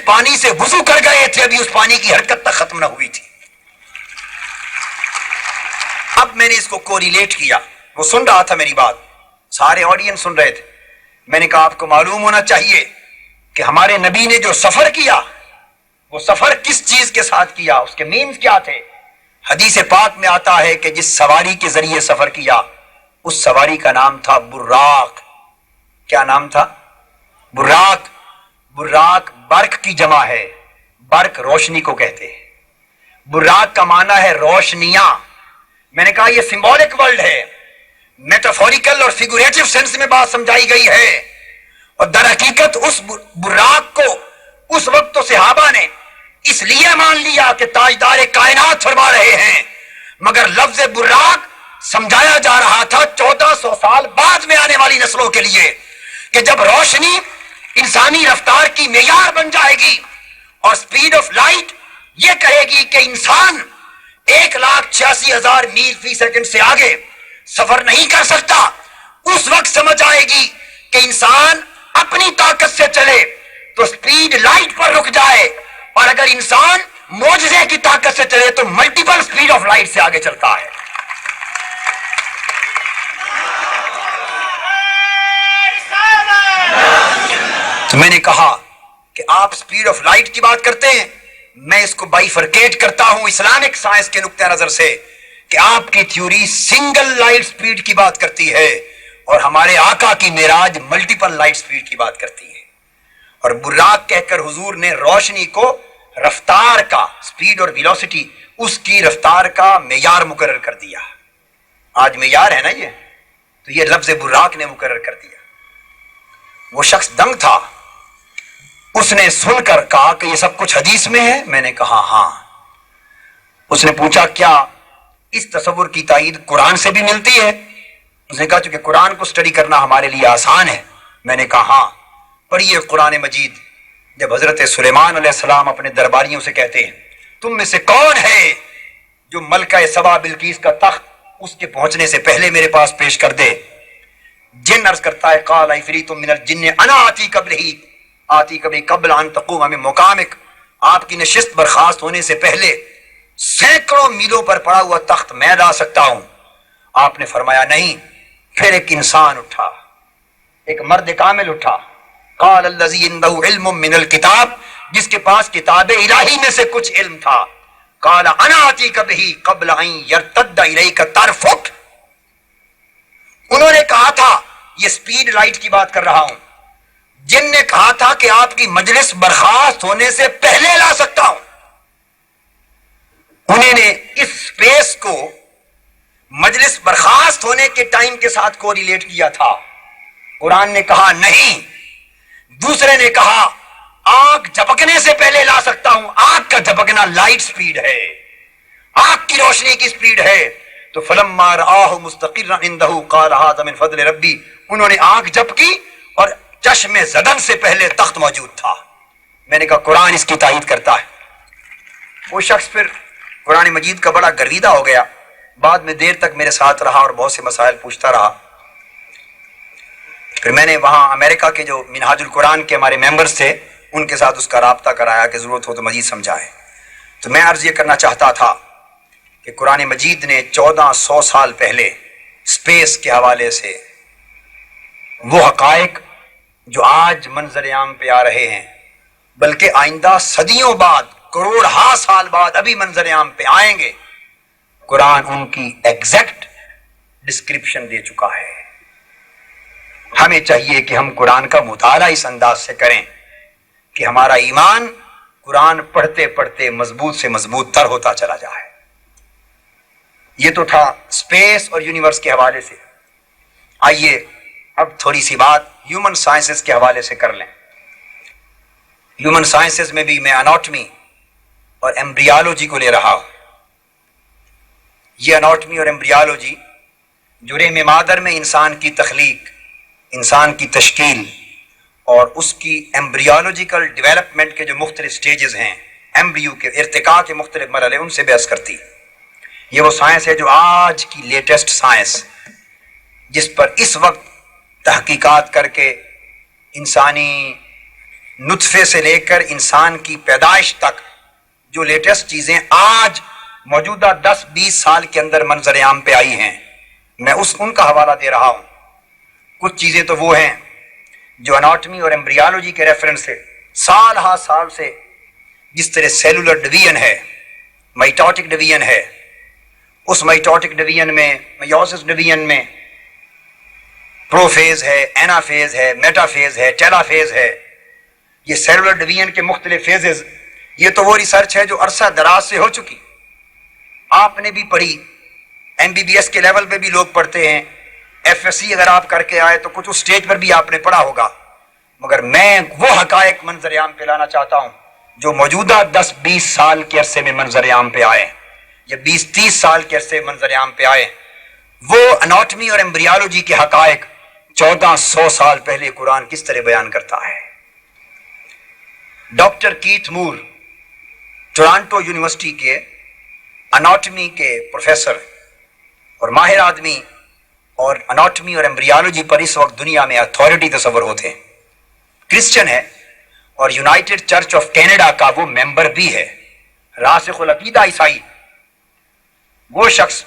پانی سے وضو کر گئے تھے ابھی اس پانی کی حرکت تک ختم نہ ہوئی تھی. اب میں نے اس کو کوریلیٹ کیا. وہ سن رہا تھا میری بات، سارے آڈینس سن رہے تھے. میں نے کہا آپ کو معلوم ہونا چاہیے کہ ہمارے نبی نے جو سفر کیا، وہ سفر کس چیز کے ساتھ کیا، اس کے مینز کیا تھے. حدیث پاک میں آتا ہے کہ جس سواری کے ذریعے سفر کیا اس سواری کا نام تھا براق. کیا نام تھا؟ براق. براق برق کی جمع ہے. برق روشنی کو کہتے ہیں. براق کا معنی ہے روشنیاں. میں نے کہا یہ سمبولک ورڈ ہے، میٹافوریکل اور فیگوریٹو سینس میں بات سمجھائی گئی ہے. اور در حقیقت اس براق کو اس وقت تو صحابہ نے اس لیے مان لیا کہ تاجدار کائنات فرما رہے ہیں، مگر لفظ براق سمجھایا جا رہا تھا 1400 سال بعد میں آنے والی نسلوں کے لیے کہ جب روشنی انسانی رفتار کی معیار بن جائے گی اور سپیڈ آف لائٹ یہ کہے گی کہ انسان 1,86,000 میل فی سیکنڈ سے آگے سفر نہیں کر سکتا، اس وقت سمجھ آئے گی کہ انسان اپنی طاقت سے چلے تو سپیڈ لائٹ پر رک جائے، اور اگر انسان معجزے کی طاقت سے چلے تو ملٹیپل سپیڈ آف لائٹ سے آگے چلتا ہے. تو میں نے کہا کہ آپ سپیڈ آف لائٹ کی بات کرتے ہیں، میں اس کو بائیفرکیٹ کرتا ہوں اسلامک سائنس کے نقطہ نظر سے کہ آپ کی تھیوری سنگل لائٹ سپیڈ کی بات کرتی ہے اور ہمارے آقا کی معراج ملٹیپل لائٹ سپیڈ کی بات کرتی ہے. اور براق کہہ کر حضور نے روشنی کو رفتار کا، سپیڈ اور ویلوسٹی، اس کی رفتار کا معیار مقرر کر دیا. آج معیار ہے نا یہ، تو یہ لفظ براق نے مقرر کر دیا. وہ شخص دنگ تھا، اس نے سن کر کہا کہ یہ سب کچھ حدیث میں ہے. میں نے کہا ہاں. اس نے پوچھا کیا اس تصور کی تائید قرآن سے بھی ملتی ہے. اس نے کہا چونکہ قرآن کو سٹڈی کرنا ہمارے لیے آسان ہے. میں نے کہا ہاں پڑھیے قرآن مجید. جب حضرت سلیمان علیہ السلام اپنے درباریوں سے کہتے ہیں تم میں سے کون ہے جو ملکہ سبا بلقیس کا تخت اس کے پہنچنے سے پہلے میرے پاس پیش کر دے. جن عرض کرتا ہے قال عفریت من الجن انا آتی کبھی قبل ان تقوم من مقامک. آپ کی نشست برخاست ہونے سے پہلے سینکڑوں میلوں پر پڑا ہوا تخت میں لا سکتا ہوں. آپ نے فرمایا نہیں. پھر ایک انسان اٹھا, ایک مرد کامل اٹھا. قال الذی عنده علم من الکتاب, جس کے پاس کتاب الہی میں سے کچھ علم تھا. قال انا آتیک بہ قبل ان یرتد الیک طرفک. انہوں نے کہا تھا, یہ سپیڈ لائٹ کی بات کر رہا ہوں, جن نے کہا تھا کہ آپ کی مجلس برخاست ہونے سے پہلے لا سکتا ہوں. انہوں نے اس سپیس کو مجلس برخاست ہونے کے ٹائم کے ساتھ کو ریلیٹ کیا تھا. قرآن نے کہا نہیں. دوسرے نے کہا آنکھ جھپکنے سے پہلے لا سکتا ہوں. آنکھ کا جھپکنا لائٹ سپیڈ ہے, آنکھ کی روشنی کی سپیڈ ہے. تو فلما رآہ مستقرا عنده قال هذا من فضل ربی. انہوں نے آنکھ جھپکی اور چشم زدن سے پہلے تخت موجود تھا. میں نے کہا قرآن اس کی تائید کرتا ہے. وہ شخص پھر قرآن مجید کا بڑا گرویدہ ہو گیا. بعد میں دیر تک میرے ساتھ رہا اور بہت سے مسائل پوچھتا رہا. پھر میں نے وہاں امریکہ کے جو منہاج القرآن کے ہمارے ممبرز تھے ان کے ساتھ اس کا رابطہ کرایا کہ ضرورت ہو تو مزید سمجھائیں. تو میں عرض یہ کرنا چاہتا تھا کہ قرآن مجید نے 1400 سال پہلے سپیس کے حوالے سے وہ حقائق جو آج منظر عام پہ آ رہے ہیں بلکہ آئندہ صدیوں بعد, کروڑ ہا سال بعد ابھی منظر عام پہ آئیں گے, قرآن ان کی ایگزیکٹ ڈسکرپشن دے چکا ہے. ہمیں چاہیے کہ ہم قرآن کا مطالعہ اس انداز سے کریں کہ ہمارا ایمان قرآن پڑھتے پڑھتے مضبوط سے مضبوط تر ہوتا چلا جائے. یہ تو تھا سپیس اور یونیورس کے حوالے سے. آئیے اب تھوڑی سی بات ہیومن سائنسز کے حوالے سے کر لیں. ہیومن سائنسز میں بھی میں اناٹمی اور ایمبریالوجی کو لے رہا ہوں. یہ اناٹمی اور ایمبریالوجی جرم مادر میں انسان کی تخلیق, انسان کی تشکیل اور اس کی ایمبریالوجیکل ڈیولپمنٹ کے جو مختلف سٹیجز ہیں, ایمبریو کے ارتقاء کے مختلف مرحلے, ان سے بحث کرتی. یہ وہ سائنس ہے جو آج کی لیٹسٹ سائنس, جس پر اس وقت تحقیقات کر کے انسانی نطفے سے لے کر انسان کی پیدائش تک جو لیٹسٹ چیزیں آج موجودہ 10-20 سال کے اندر منظر عام پہ آئی ہیں, میں ان کا حوالہ دے رہا ہوں. کچھ چیزیں تو وہ ہیں جو اناٹمی اور ایمبریالوجی کے ریفرنس سے سال ہا سال سے, جس طرح سیلولر ڈویژن ہے, مائٹوٹک ڈویژن ہے, اس مائٹوٹک ڈویژن میں, میوسس ڈویژن میں پرو فیز ہے, اینا فیز ہے, میٹا فیز ہے, ٹیلا فیز ہے. یہ سیلولر ڈویژن کے مختلف فیزز, یہ تو وہ ریسرچ ہے جو عرصہ دراز سے ہو چکی. آپ نے بھی پڑھی, MBBS کے لیول پہ بھی لوگ پڑھتے ہیں, FSC اگر آپ کر کے آئے تو کچھ اس سٹیج پر بھی آپ نے پڑھا ہوگا. مگر میں وہ حقائق منظر عام پہ لانا چاہتا ہوں جو موجودہ 10-20 سال کے عرصے میں منظر عام پہ آئے, یا 20-30 سال کے عرصے منظر عام پہ آئے. وہ اناٹمی اور ایمبریالوجی کے حقائق 1400 سال پہلے قرآن کس طرح بیان کرتا ہے. ڈاکٹر کیتھ مور ٹورانٹو یونیورسٹی کے اناٹمی کے پروفیسر اور ماہر آدمی اور اناٹمی اور ایمبریالوجی پر اس وقت دنیا میں اتھارٹی تصور ہوتے ہیں. کرسچن ہے اور یونائٹڈ چرچ آف کینیڈا کا وہ ممبر بھی ہے, راسخ العقیدہ عیسائی. وہ شخص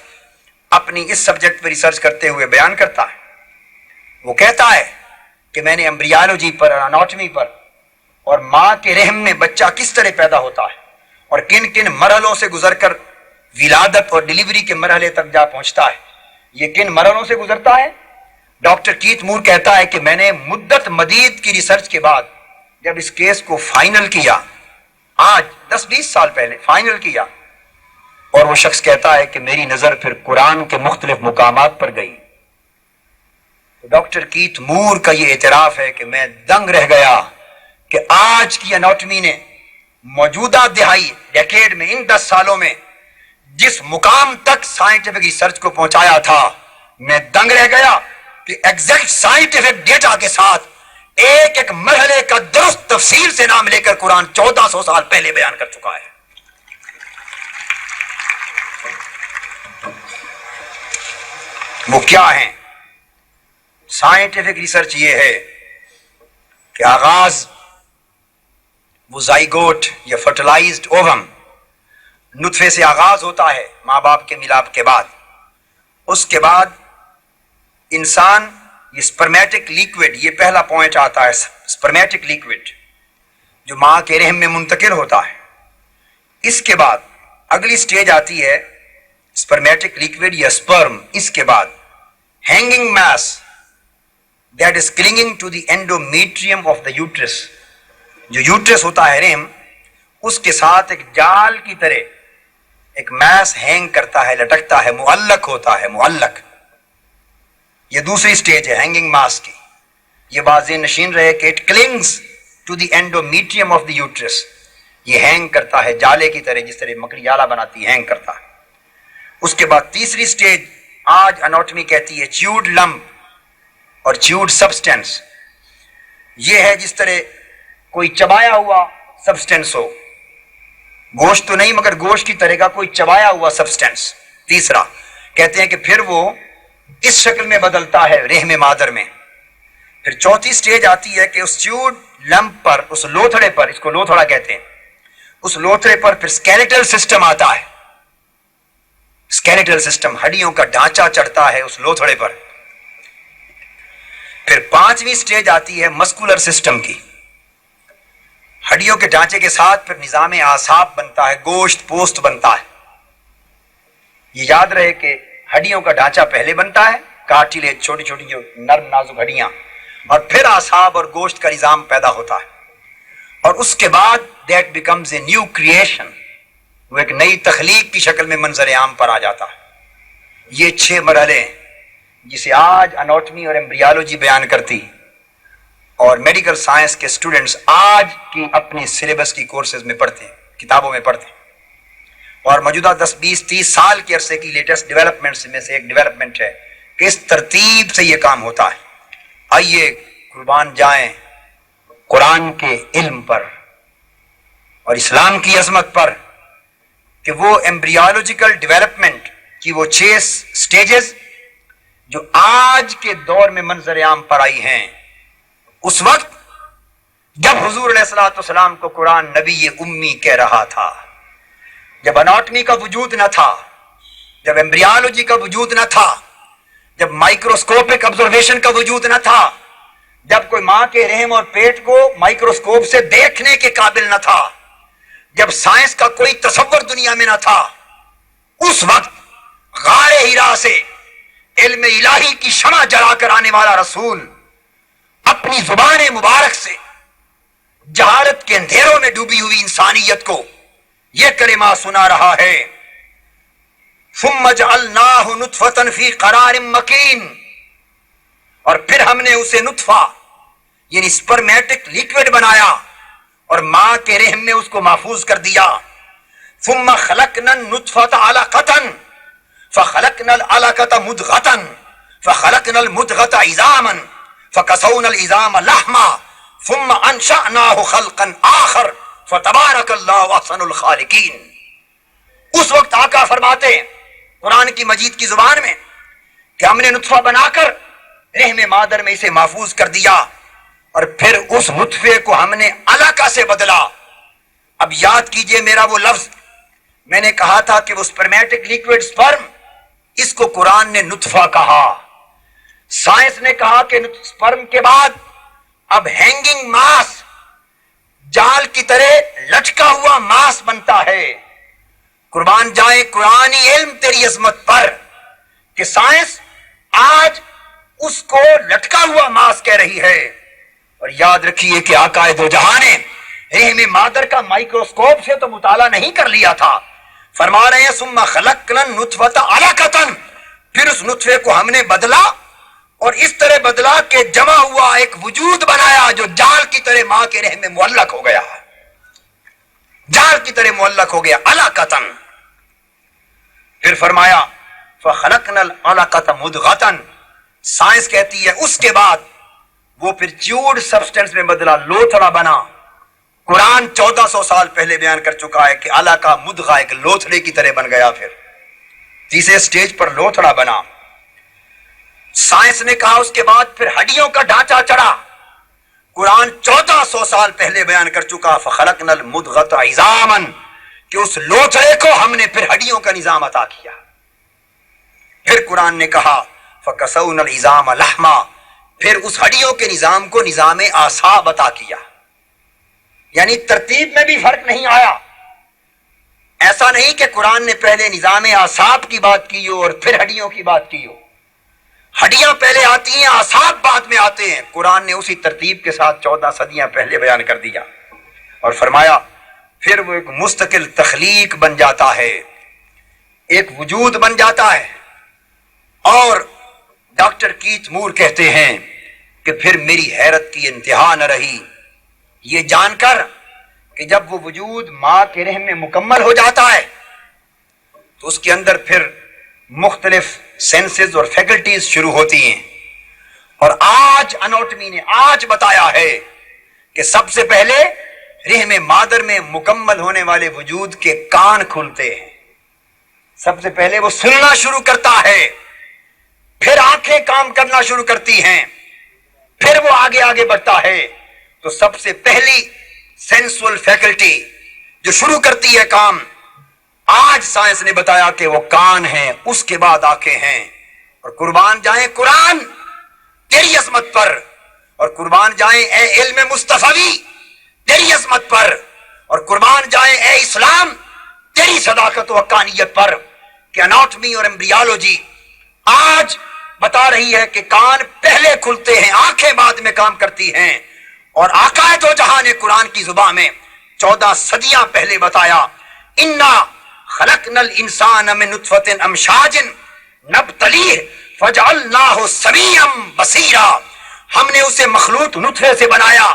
اپنی اس سبجیکٹ پہ ریسرچ کرتے ہوئے بیان کرتا ہے, وہ کہتا ہے کہ میں نے ایمبریالوجی پر اور اناٹمی پر اور ماں کے رحم میں بچہ کس طرح پیدا ہوتا ہے اور کن کن مرحلوں سے گزر کر ولادت اور ڈیلیوری کے مرحلے تک جا پہنچتا ہے, یہ کن مرحلوں سے گزرتا ہے. ڈاکٹر کیتھ مور کہتا ہے کہ میں نے مدت مدید کی ریسرچ کے بعد جب اس کیس کو فائنل کیا, آج 10-20 سال پہلے فائنل کیا, اور وہ شخص کہتا ہے کہ میری نظر پھر قرآن کے مختلف مقامات پر گئی. ڈاکٹر کیتھ مور کا یہ اعتراف ہے کہ میں دنگ رہ گیا کہ آج کی اناٹمی نے موجودہ دہائی ڈیکیڈ میں, ان 10 سالوں میں جس مقام تک سائنٹیفک ریسرچ کو پہنچایا تھا، میں دنگ رہ گیا کہ ایگزیکٹ سائنٹیفک ڈیٹا کے ساتھ ایک ایک مرحلے کا درست تفصیل سے نام لے کر قرآن 1400 سال پہلے بیان کر چکا ہے۔ وہ کیا ہیں؟ سائنٹیفک ریسرچ یہ ہے کہ آغاز وہ زائگوٹ یا فرٹیلائزڈ اووم نطفے سے آغاز ہوتا ہے ماں باپ کے ملاپ کے بعد۔ اس کے بعد انسان یہ سپرمیٹک لیکوڈ، یہ پہلا پوائنٹ آتا ہے، سپرمیٹک لیکوڈ جو ماں کے رحم میں منتقل ہوتا ہے۔ اس کے بعد اگلی سٹیج آتی ہے سپرمیٹک لیکوڈ یا سپرم۔ اس کے بعد hanging mass that is clinging to the endometrium of the uterus, جو یوٹرس ہوتا ہے رحم، اس کے ساتھ ایک جال کی طرح ایک میس ہینگ کرتا ہے، لٹکتا ہے، معلق ہوتا ہے، معلق۔ یہ دوسری سٹیج ہے ہینگنگ ماس کی۔ یہ بات ذہن نشین رہے کہ it clings to the endometrium of the uterus, یہ ہینگ کرتا ہے جالے کی طرح، جس طرح مکڑی جالا بناتی ہے، ہینگ کرتا ہے۔ اس کے بعد تیسری سٹیج آج اناٹمی کہتی ہے چیوڈ لمپ اور چیوڈ سبسٹینس۔ یہ ہے جس طرح کوئی چبایا ہوا سبسٹینس ہو، گوشت تو نہیں مگر گوشت کی طرح کا کوئی چبایا ہوا سبسٹینس۔ تیسرا کہتے ہیں کہ پھر وہ اس شکل میں بدلتا ہے رحم مادر میں۔ پھر چوتھی سٹیج آتی ہے کہ اس چیوڈ لمپ پر، اس لوتھڑے پر، اس کو لوتھڑا کہتے ہیں، اس لوتھڑے پر پھر سکیلیٹل سسٹم آتا ہے۔ سکیلیٹل سسٹم، ہڈیوں کا ڈھانچہ چڑھتا ہے اس لوتھڑے پر۔ پھر پانچویں سٹیج آتی ہے مسکولر سسٹم کی، ہڈیوں کے ڈھانچے کے ساتھ پھر نظام اعصاب بنتا ہے، گوشت پوست بنتا ہے۔ یہ یاد رہے کہ ہڈیوں کا ڈھانچہ پہلے بنتا ہے، کارٹیلیج، چھوٹی چھوٹی جو نرم نازک ہڈیاں، اور پھر اعصاب اور گوشت کا نظام پیدا ہوتا ہے، اور اس کے بعد that becomes a new creation, وہ ایک نئی تخلیق کی شکل میں منظر عام پر آ جاتا ہے۔ یہ 6 مرحلے ہیں جسے آج اناٹمی اور ایمبریالوجی بیان کرتی، اور میڈیکل سائنس کے اسٹوڈنٹس آج کی اپنی سلیبس کی کورسز میں پڑھتے ہیں، کتابوں میں پڑھتے ہیں، اور موجودہ 10 20 30 سال کے عرصے کی لیٹسٹ ڈیولپمنٹس میں سے ایک ڈیولپمنٹ ہے کہ اس ترتیب سے یہ کام ہوتا ہے۔ آئیے قربان جائیں قرآن کے علم پر اور اسلام کی عظمت پر کہ وہ ایمبریالوجیکل ڈیولپمنٹ کی وہ 6 سٹیجز جو آج کے دور میں منظر عام پر آئی ہیں، اس وقت جب حضور علیہ الصلوۃ والسلام کو قرآن نبی امی کہہ رہا تھا، جب اناٹمی کا وجود نہ تھا، جب ایمبریالوجی کا وجود نہ تھا، جب مائکروسکوپک آبزرویشن کا وجود نہ تھا، جب کوئی ماں کے رحم اور پیٹ کو مائکروسکوپ سے دیکھنے کے قابل نہ تھا، جب سائنس کا کوئی تصور دنیا میں نہ تھا، اس وقت غار ہرا سے علم الہی کی شمع جلا کر آنے والا رسول اپنی زبان مبارک سے جہالت کے اندھیروں میں ڈوبی ہوئی انسانیت کو یہ کلمہ سنا رہا ہے، ثم جعلناہ نطفۃ فی قرار مکین، اور پھر ہم نے اسے نطفہ یعنی سپرمیٹک لیکوڈ بنایا اور ماں کے رحم میں اس کو محفوظ کر دیا۔ ثم خلقنا النطفۃ علقۃ فخلقنا العلقۃ مضغۃ فخلقنا المضغۃ عظاما فکسونا العظام لحما ثم انشأناہ خلقا آخر فتبارک اللہ احسن الخالقین۔ اس وقت آقا فرماتے ہیں قرآن کی مجید کی زبان میں کہ ہم نے نطفہ بنا کر رحم مادر میں اسے محفوظ کر دیا، اور پھر اس نطفے کو ہم نے علقہ سے بدلا۔ اب یاد کیجئے میرا وہ لفظ، میں نے کہا تھا کہ وہ سپرمیٹک لیکوڈ سپرم، اس کو قرآن نے نطفہ کہا۔ سائنس نے کہا کہ سپرم کے بعد اب ہینگنگ ماس، جال کی طرح لٹکا ہوا ماس بنتا ہے۔ قربان جائے قرآنی علم تیری عظمت پر کہ سائنس آج اس کو لٹکا ہوا ماس کہہ رہی ہے۔ اور یاد رکھیے کہ آقا دو جہاں نے رحم مادر کا مائکروسکوپ سے تو مطالعہ نہیں کر لیا تھا، فرما رہے ہیں ثم خلقنا النطفۃ علقۃ، پھر اس نطفے کو ہم نے بدلا، اور اس طرح بدلا کہ جمع ہوا ایک وجود بنایا جو جال کی طرح ماں کے رحم میں معلق ہو گیا، جال کی طرح معلق ہو گیا، علقۃ۔ پھر فرمایا فَخَلَقْنَا الْعَلَقَةَ مُضْغَةً، سائنس کہتی ہے اس کے بعد وہ پھر چیوڈ سبسٹنس میں بدلا، لوتھڑا بنا۔ قرآن 1400 سال پہلے بیان کر چکا ہے کہ علقہ مدغہ ایک لوتھڑے کی طرح بن گیا، پھر تیسرے سٹیج پر لوتھڑا بنا۔ سائنس نے کہا اس کے بعد پھر ہڈیوں کا ڈھانچہ چڑھا۔ قرآن 1400 سال پہلے بیان کر چکا فَخَلَقْنَا الْمُضْغَةَ عِظَامًا، کہ اس لوتھڑے کو ہم نے پھر ہڈیوں کا نظام عطا کیا۔ پھر قرآن نے کہا فَكَسَوْنَا الْعِظَامَ لَحْمًا، پھر اس ہڈیوں کے نظام کو نظام اعصاب عطا کیا۔ یعنی ترتیب میں بھی فرق نہیں آیا۔ ایسا نہیں کہ قرآن نے پہلے نظام اعصاب کی بات کی ہو اور پھر ہڈیوں کی بات کی ہو۔ ہڈیاں پہلے آتی ہیں، اعصاب بعد میں آتے ہیں۔ قرآن نے اسی ترتیب کے ساتھ 14 صدیاں پہلے بیان کر دیا اور فرمایا پھر وہ ایک مستقل تخلیق بن جاتا ہے، ایک وجود بن جاتا ہے۔ اور ڈاکٹر کیتھ مور کہتے ہیں کہ پھر میری حیرت کی انتہا نہ رہی یہ جان کر کہ جب وہ وجود ماں کے رحم میں مکمل ہو جاتا ہے تو اس کے اندر پھر مختلف سینسز اور فیکلٹیز شروع ہوتی ہیں۔ اور آج اناٹمی نے آج بتایا ہے کہ سب سے پہلے رحم مادر میں مکمل ہونے والے وجود کے کان کھلتے ہیں، سب سے پہلے وہ سننا شروع کرتا ہے، پھر آنکھیں کام کرنا شروع کرتی ہیں، پھر وہ آگے آگے بڑھتا ہے۔ تو سب سے پہلی سینسول فیکلٹی جو شروع کرتی ہے کام، آج سائنس نے بتایا کہ وہ کان ہیں، اس کے بعد آنکھیں ہیں۔ اور قربان جائیں قرآن تیری عظمت پر، اور قربان جائیں اے علم مصطفی تیری عظمت پر، اور قربان جائیں اے اسلام تیری صداقت و حقانیت پر کہ اناٹمی اور ایمبریالوجی آج بتا رہی ہے کہ کان پہلے کھلتے ہیں، آنکھیں بعد میں کام کرتی ہیں۔ اور آقا دو جہاں نے قرآن کی زبان میں 14 صدیاں پہلے بتایا انا خلقنا الانسان من نطفۃ امشاج نبتلیہ فجعلناہ سمیعا بصیرا، ہم نے اسے مخلوط نطفے سے بنایا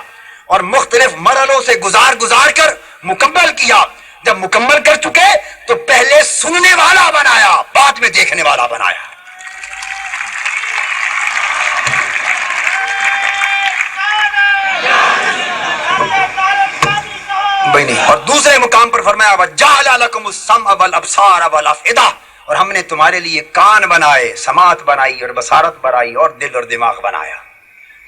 اور مختلف مرحلوں سے گزار کر مکمل کیا۔ جب مکمل کر چکے تو پہلے سننے والا بنایا، بعد میں دیکھنے والا بنایا۔ اور دوسرے مقام پر فرمایا وَجَعَلَ لَكُمُ السَّمْعَ وَالْأَبْصَارَ وَالْأَفْئِدَةَ، اور ہم نے تمہارے لیے کان بنائے، سماعت بنائی اور بصارت بنائی اور دل اور دماغ بنایا۔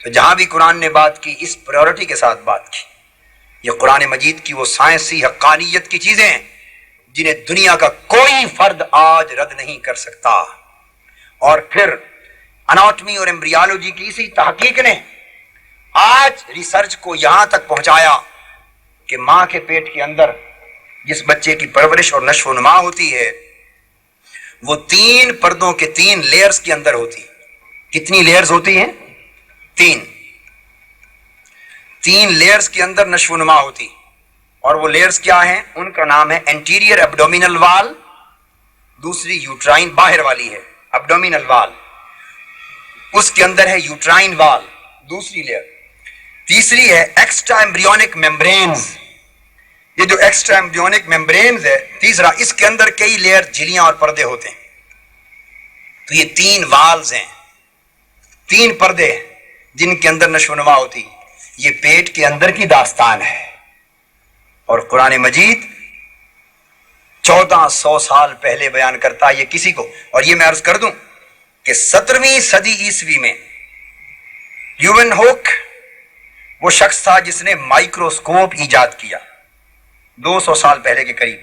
تو جہاں بھی قرآن نے بات کی اس پریورٹی کے ساتھ بات کی۔ یہ قرآن مجید کی وہ سائنسی حقانیت کی چیزیں ہیں جنہیں دنیا کا کوئی فرد آج رد نہیں کر سکتا۔ اور پھر اناٹمی اور ایمبریالوجی کی اسی تحقیق نے آج ریسرچ کو یہاں تک پہنچایا کہ ماں کے پیٹ کے اندر جس بچے کی پرورش اور نشو و نما ہوتی ہے وہ 3 پردوں کے 3 لیئرز کے اندر ہوتی۔ کتنی لیئرز ہوتی ہیں؟ 3 لیئرز کے اندر نشو و نما ہوتی۔ اور وہ لیئرز کیا ہیں؟ ان کا نام ہے انٹیریئر ایبڈومینل وال، دوسری یوٹرائن باہر والی ہے ایبڈومینل وال، اس کے اندر ہے یوٹرائن وال دوسری لیئر، تیسری ہے ایکسٹرا ایمبریونک میمبرینز۔ یہ جو ایکسٹرا ایمبریونک میمبرینز ہے تیسرا، اس کے اندر کئی لیئر جھلیاں اور پردے ہوتے ہیں۔ تو یہ 3 والز ہیں، 3 پردے جن کے اندر نشو و نما ہوتی۔ یہ پیٹ کے اندر کی داستان ہے اور قرآن مجید 1400 سال پہلے بیان کرتا ہے یہ کسی کو۔ اور یہ میں عرض کر دوں کہ 17ویں صدی عیسوی میں لیون ہوک وہ شخص تھا جس نے مائکروسکوپ ایجاد کیا 200 سال پہلے کے قریب،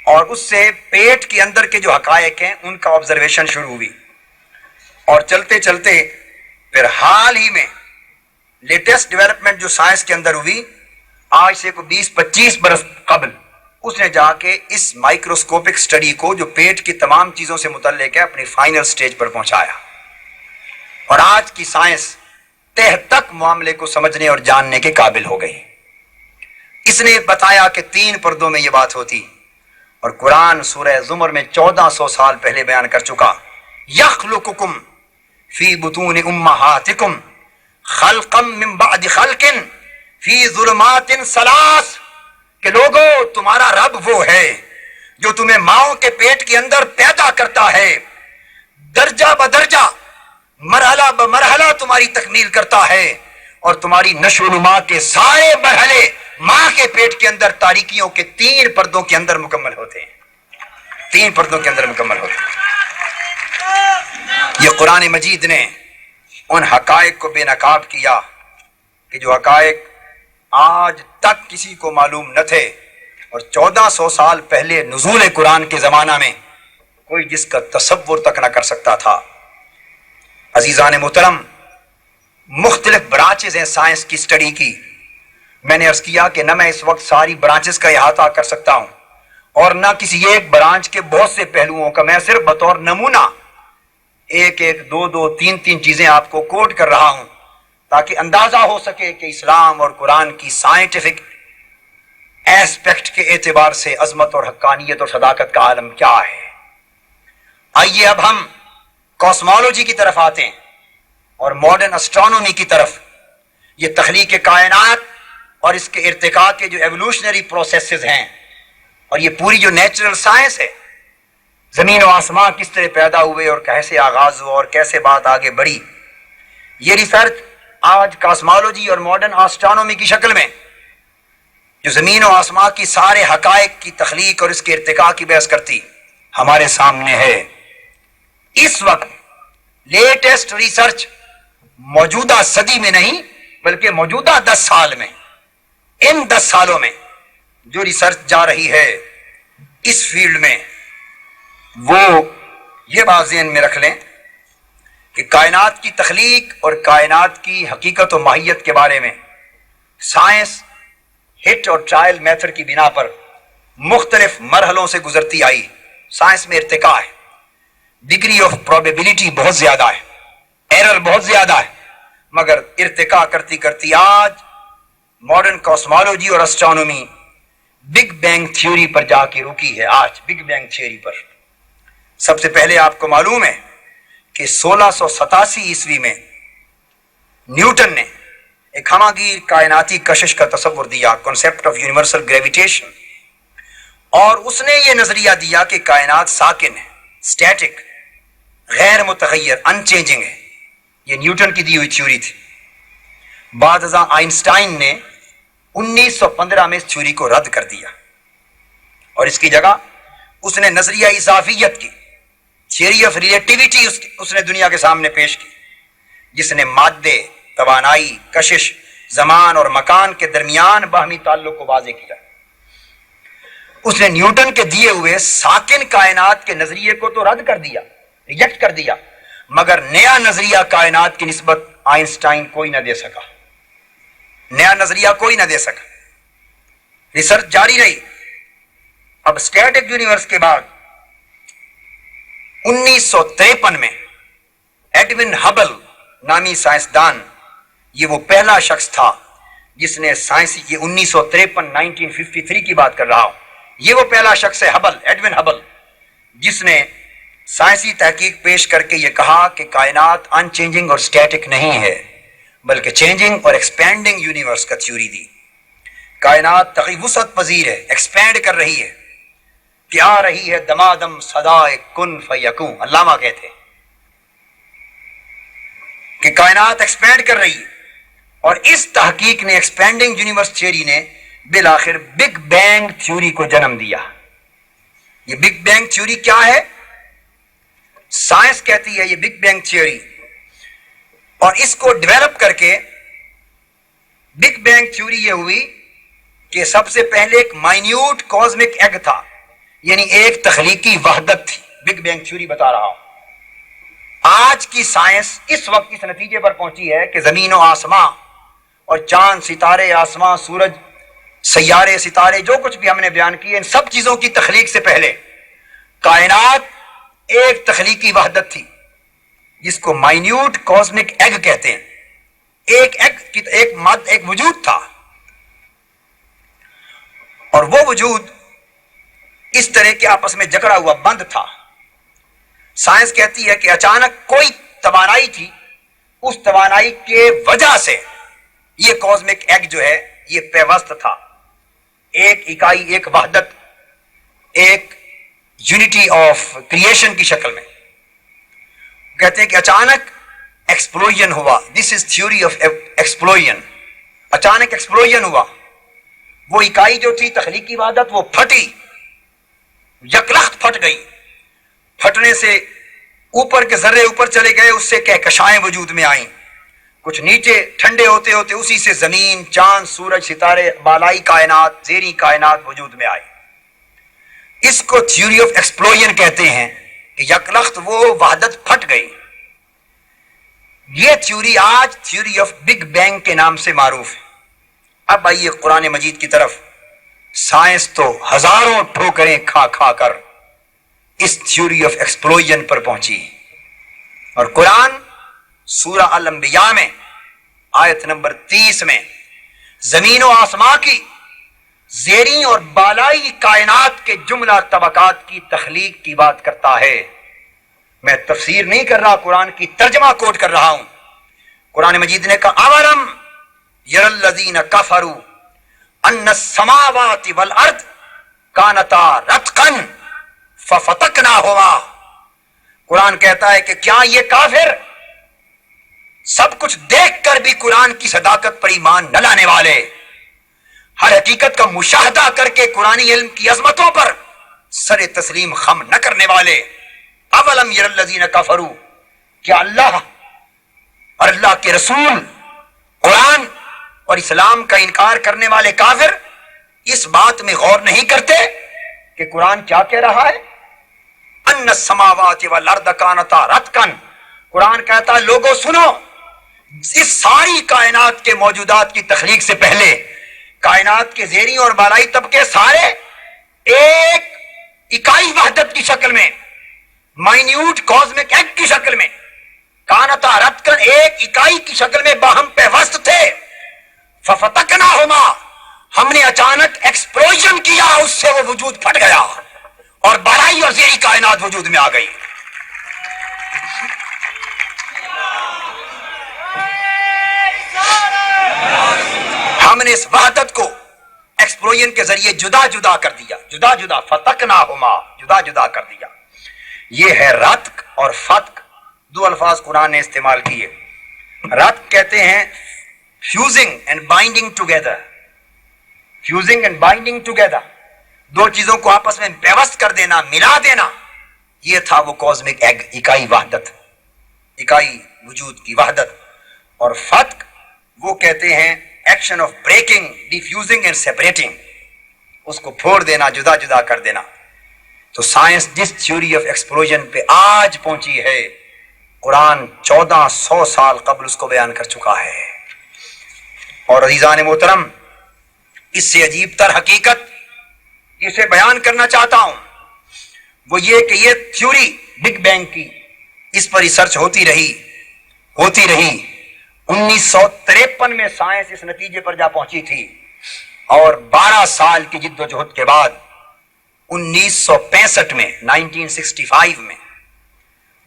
اور اس سے پیٹ کے اندر کے جو حقائق ہیں ان کا آبزرویشن شروع ہوئی۔ اور چلتے چلتے پھر حال ہی میں لیٹسٹ ڈیولپمنٹ جو سائنس کے اندر ہوئی آج سے کوئی 20-25 برس قبل، اس نے جا کے اس مائکروسکوپک سٹڈی کو جو پیٹ کی تمام چیزوں سے متعلق ہے اپنی فائنل سٹیج پر پہنچایا۔ اور آج کی سائنس تہ تک معاملے کو سمجھنے اور جاننے کے قابل ہو گئی۔ اس نے بتایا کہ 3 پردوں میں یہ بات ہوتی، اور قرآن سورہ زمر میں 1400 سال پہلے بیان کر چکا یخلقکم فی بطون امہاتکم خلقا من بعد خلق فی ظلمات 3 کہ لوگو تمہارا رب وہ ہے جو تمہیں ماؤں کے پیٹ کے اندر پیدا کرتا ہے، درجہ بدرجہ مرحلہ بمرحلہ تمہاری تکمیل کرتا ہے، اور تمہاری نشو و نما کے سارے مرحلے ماں کے پیٹ کے اندر تاریکیوں کے 3 پردوں کے اندر مکمل ہوتے ہیں، 3 پردوں کے اندر مکمل ہوتے ہیں۔ یہ قرآن مجید نے ان حقائق کو بے نقاب کیا کہ جو حقائق آج تک کسی کو معلوم نہ تھے، اور 1400 سال پہلے نزول قرآن کے زمانہ میں کوئی جس کا تصور تک نہ کر سکتا تھا۔ عزیزان محترم، مختلف برانچز ہیں سائنس کی اسٹڈی کی۔ میں نے عرض کیا کہ نہ میں اس وقت ساری برانچز کا احاطہ کر سکتا ہوں، اور نہ کسی ایک برانچ کے بہت سے پہلوؤں کا، میں صرف بطور نمونہ ایک دو تین چیزیں آپ کو کوٹ کر رہا ہوں تاکہ اندازہ ہو سکے کہ اسلام اور قرآن کی سائنٹیفک ایسپیکٹ کے اعتبار سے عظمت اور حقانیت اور صداقت کا عالم کیا ہے۔ آئیے اب ہم کاسمولوجی کی طرف آتے ہیں اور ماڈرن اسٹرانومی کی طرف۔ یہ تخلیق کائنات اور اس کے ارتقاء کے جو ایوولوشنری پروسیسز ہیں، اور یہ پوری جو نیچرل سائنس ہے، زمین و آسمان کس طرح پیدا ہوئے اور کیسے آغاز ہوا اور کیسے بات آگے بڑھی، یہ ریسرچ آج کاسمولوجی اور ماڈرن اسٹرانومی کی شکل میں جو زمین و آسمان کی سارے حقائق کی تخلیق اور اس کے ارتقاء کی بحث کرتی ہمارے سامنے ہے۔ اس وقت لیٹسٹ ریسرچ موجودہ صدی میں نہیں بلکہ موجودہ 10 سال میں، ان 10 سالوں میں جو ریسرچ جا رہی ہے اس فیلڈ میں، وہ یہ بات ذہن میں رکھ لیں کہ کائنات کی تخلیق اور کائنات کی حقیقت و ماہیت کے بارے میں سائنس ہٹ اور ٹرائل میتھڈ کی بنا پر مختلف مرحلوں سے گزرتی آئی۔ سائنس میں ارتقاء ہے، ڈگری آف پروبیبلٹی بہت زیادہ ہے، ایرر بہت زیادہ ہے، مگر ارتقاء کرتی کرتی آج ماڈرن کاسمولوجی اور اسٹرانومی بگ بینگ تھیوری پر جا کے رکی ہے۔ آج بگ بینگ تھیوری پر سب سے پہلے آپ کو معلوم ہے کہ 1687 عیسوی میں نیوٹن نے ایک ہماگیر کائناتی کشش کا تصور دیا، کانسیپٹ آف یونیورسل گریویٹیشن، اور اس نے یہ نظریہ دیا کہ کائنات ساکن ہے، اسٹیٹک، غیر متغیر، ان چینجنگ ہے۔ یہ نیوٹن کی دی ہوئی تھیوری تھی۔ بعد ازاں آئنسٹائن نے 1915 میں اس تھیوری کو رد کر دیا، اور اس کی جگہ اس نے نظریہ اضافیت کی، تھیوری آف ریلیٹیوٹی اس نے دنیا کے سامنے پیش کی، جس نے مادے، توانائی، کشش، زمان اور مکان کے درمیان باہمی تعلق کو واضح کیا۔ اس نے نیوٹن کے دیے ہوئے ساکن کائنات کے نظریے کو تو رد کر دیا، ریجیکٹ کر دیا، مگر نیا نظریہ کائنات کی نسبت آئنسٹائن کوئی نہ دے سکا، نیا نظریہ کوئی نہ دے سکا۔ ریسرچ جاری رہی۔ اب اسٹیٹک یونیورس کے بعد 1953 میں ایڈون ہبل نامی سائنسدان، یہ وہ پہلا شخص تھا جس نے سائنسی، یہ 1953 کی بات کر رہا ہوں، یہ وہ پہلا شخص ہے ہبل، ایڈون ہبل، جس نے سائنسی تحقیق پیش کر کے یہ کہا کہ کائنات ان چینجنگ اور اسٹیٹک نہیں ہے بلکہ چینجنگ اور ایکسپینڈنگ یونیورس کا تھیوری دی۔ کائنات تغیر وسعت پذیر ہے، ایکسپینڈ کر رہی ہے، کہ آ رہی ہے دمادم صدائے کن فیکون۔ علامہ کہتے ہیں کہ کائنات ایکسپینڈ کر رہی ہے، اور اس تحقیق نے، ایکسپینڈنگ یونیورس تھیوری نے بالآخر بگ بینگ تھیوری کو جنم دیا۔ یہ بگ بینگ تھیوری کیا ہے؟ سائنس کہتی ہے یہ بگ بینگ تھیوری، اور اس کو ڈیولپ کر کے بگ بینگ تھیوری یہ ہوئی کہ سب سے پہلے ایک مائنیوٹ کازمک ایگ تھا، یعنی ایک تخلیقی وحدت تھی۔ بگ بینگ تھیوری بتا رہا ہوں۔ آج کی سائنس اس وقت اس نتیجے پر پہنچی ہے کہ زمین و آسمان اور چاند، ستارے، آسمان، سورج، سیارے، ستارے، جو کچھ بھی ہم نے بیان کیے، ان سب چیزوں کی تخلیق سے پہلے کائنات ایک تخلیقی وحدت تھی جس کو مائنیوٹ کازمک ایگ کہتے ہیں۔ ایک ایگ، ایک وجود تھا، اور وہ وجود اس طرح کے آپس میں جکڑا ہوا بند تھا۔ سائنس کہتی ہے کہ اچانک کوئی توانائی تھی، اس توانائی کے وجہ سے یہ کازمک ایگ جو ہے یہ پیوست تھا، ایک اکائی، ایک وحدت، ایک یونٹی آف کریشن کی شکل میں. کہتے ہیں کہ اچانک ایکسپلوژن ہوا. دس از تھیوری آف ایکسپلوژن. اچانک ایکسپلوژن ہوا. وہ اکائی جو تھی تخلیقی وحدت وہ پھٹی, یکلخت پھٹ گئی. پھٹنے سے اوپر کے ذرے اوپر چلے گئے, اس سے کہکشائیں وجود میں آئیں. کچھ نیچے ٹھنڈے ہوتے ہوتے اسی سے زمین, چاند, سورج, ستارے, بالائی کائنات, زیریں کائنات وجود میں آئی. اس کو تھیوری آف ایکسپلوژن کہتے ہیں کہ یکلخت وہ وحدت پھٹ گئی. یہ تھیوری آج تھیوری آف بگ بینگ کے نام سے معروف ہے. اب آئیے قرآن مجید کی طرف. سائنس تو ہزاروں ٹھوکریں کھا کھا کر اس تھیوری آف ایکسپلوژن پر پہنچی, اور قرآن سورہ الانبیاء میں آیت نمبر 30 میں زمین و آسمان کی زیریں اور بالائی کائنات کے جملہ طبقات کی تخلیق کی بات کرتا ہے. میں تفسیر نہیں کر رہا, قرآن کی ترجمہ کوٹ کر رہا ہوں. قرآن مجید نے کہا اولم یر الذین کفروا ان السماوات والارض کانتا رتقا ففتقناہما. قرآن کہتا ہے کہ کیا یہ کافر سب کچھ دیکھ کر بھی قرآن کی صداقت پر ایمان نہ لانے والے, ہر حقیقت کا مشاہدہ کر کے قرآنی علم کی عظمتوں پر سر تسلیم خم نہ کرنے والے, اولم یر الذین کفروا, کیا اللہ اور اللہ کے رسول, قرآن اور اسلام کا انکار کرنے والے کافر اس بات میں غور نہیں کرتے کہ قرآن کیا کہہ رہا ہے؟ ان السماوات والارض کانتا رتقا. قرآن کہتا ہے لوگوں سنو, اس ساری کائنات کے موجودات کی تخلیق سے پہلے کائنات کے زیریں اور بالائی طبقے سارے ایک اکائی وحدت کی شکل میں, مائنیوٹ کازمک ایگ کی شکل میں, کانتا رتقا, ایک اکائی کی شکل میں باہم پیوست تھے. ففتقناہما, ہم نے اچانک ایکسپلوژن کیا, اس سے وہ وجود پھٹ گیا اور بالائی اور زیریں کائنات وجود میں آ گئی. ہم نے اس وحدت کو ایکسپلوژن کے ذریعے جدا جدا کر دیا, جدا جدا, فتقناہما, جدا جدا کر دیا. یہ ہے رتق اور فتق, دو الفاظ قرآن نے استعمال کیے. رتق کہتے ہیں fusing and binding together, fusing and binding together, دو چیزوں کو آپس میں پیوست کر دینا, ملا دینا. یہ تھا وہ کازمک ایگ, اکائی وحدت, اکائی وجود کی وحدت. اور فتق وہ کہتے ہیں action of breaking, defusing and separating, اس کو پھوڑ دینا, جدا جدا کر دینا. تو سائنس جس تھیوری آف ایکسپلوژن پہ آج پہنچی ہے, قرآن 1400 سال قبل اس کو بیان کر چکا ہے. اور عزیزان محترم, اس سے عجیب تر حقیقت جسے بیان کرنا چاہتا ہوں وہ یہ کہ یہ تھیوری بگ بینگ کی, اس پر ریسرچ ہوتی رہی. 1953 میں سائنس اس نتیجے پر جا پہنچی تھی, اور 12 سال کی جد و جہد کے بعد 1965 میں 1965 میں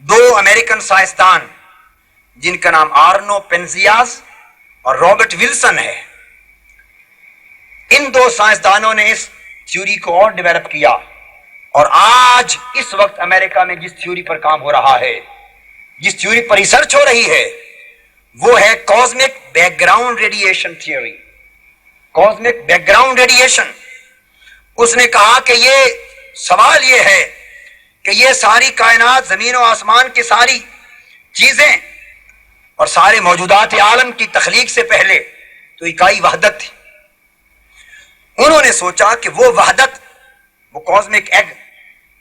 دو امریکن سائنسدان جن کا نام آرنو پینزیاز اور رابرٹ ولسن ہے, ان دو سائنسدانوں نے اس تھیوری کو اور ڈیولپ کیا. اور آج اس وقت امریکہ میں جس تھیوری پر کام ہو رہا ہے, جس تھیوری پر ریسرچ ہو رہی ہے, وہ ہے cosmic background radiation theory. Cosmic background radiation. اس نے کہا کہ یہ سوال یہ ہے کہ یہ ساری کائنات, زمین و آسمان کی ساری چیزیں اور سارے موجودات عالم کی تخلیق سے پہلے تو اکائی وحدت تھی. انہوں نے سوچا کہ وہ وحدت, وہ کازمک ایگ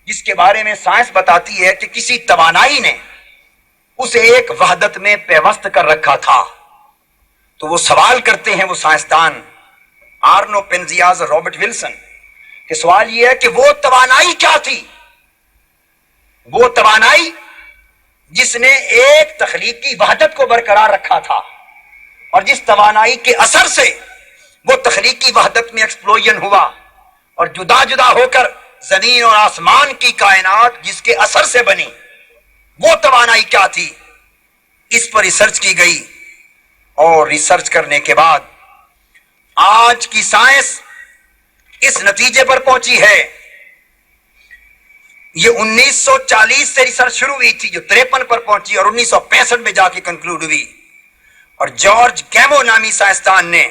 جس کے بارے میں سائنس بتاتی ہے کہ کسی توانائی نے اسے ایک وحدت میں پیوست کر رکھا تھا. تو وہ سوال کرتے ہیں وہ سائنسدان آرنو پینزیاز اور رابرٹ ولسن, کہ سوال یہ ہے کہ وہ توانائی کیا تھی؟ وہ توانائی جس نے ایک تخلیقی وحدت کو برقرار رکھا تھا, اور جس توانائی کے اثر سے وہ تخلیقی وحدت میں ایکسپلوژن ہوا اور جدا جدا ہو کر زمین اور آسمان کی کائنات جس کے اثر سے بنی, وہ توانائی کیا تھی؟ اس پر ریسرچ کی گئی. اور ریسرچ کرنے کے بعد آج کی سائنس اس نتیجے پر پہنچی ہے یہ 1940 سے ریسرچ شروع ہوئی تھی جو 53 پر پہنچی اور 1965 میں جا کے کنکلوڈ ہوئی. اور جارج کیمو نامی سائنسدان نے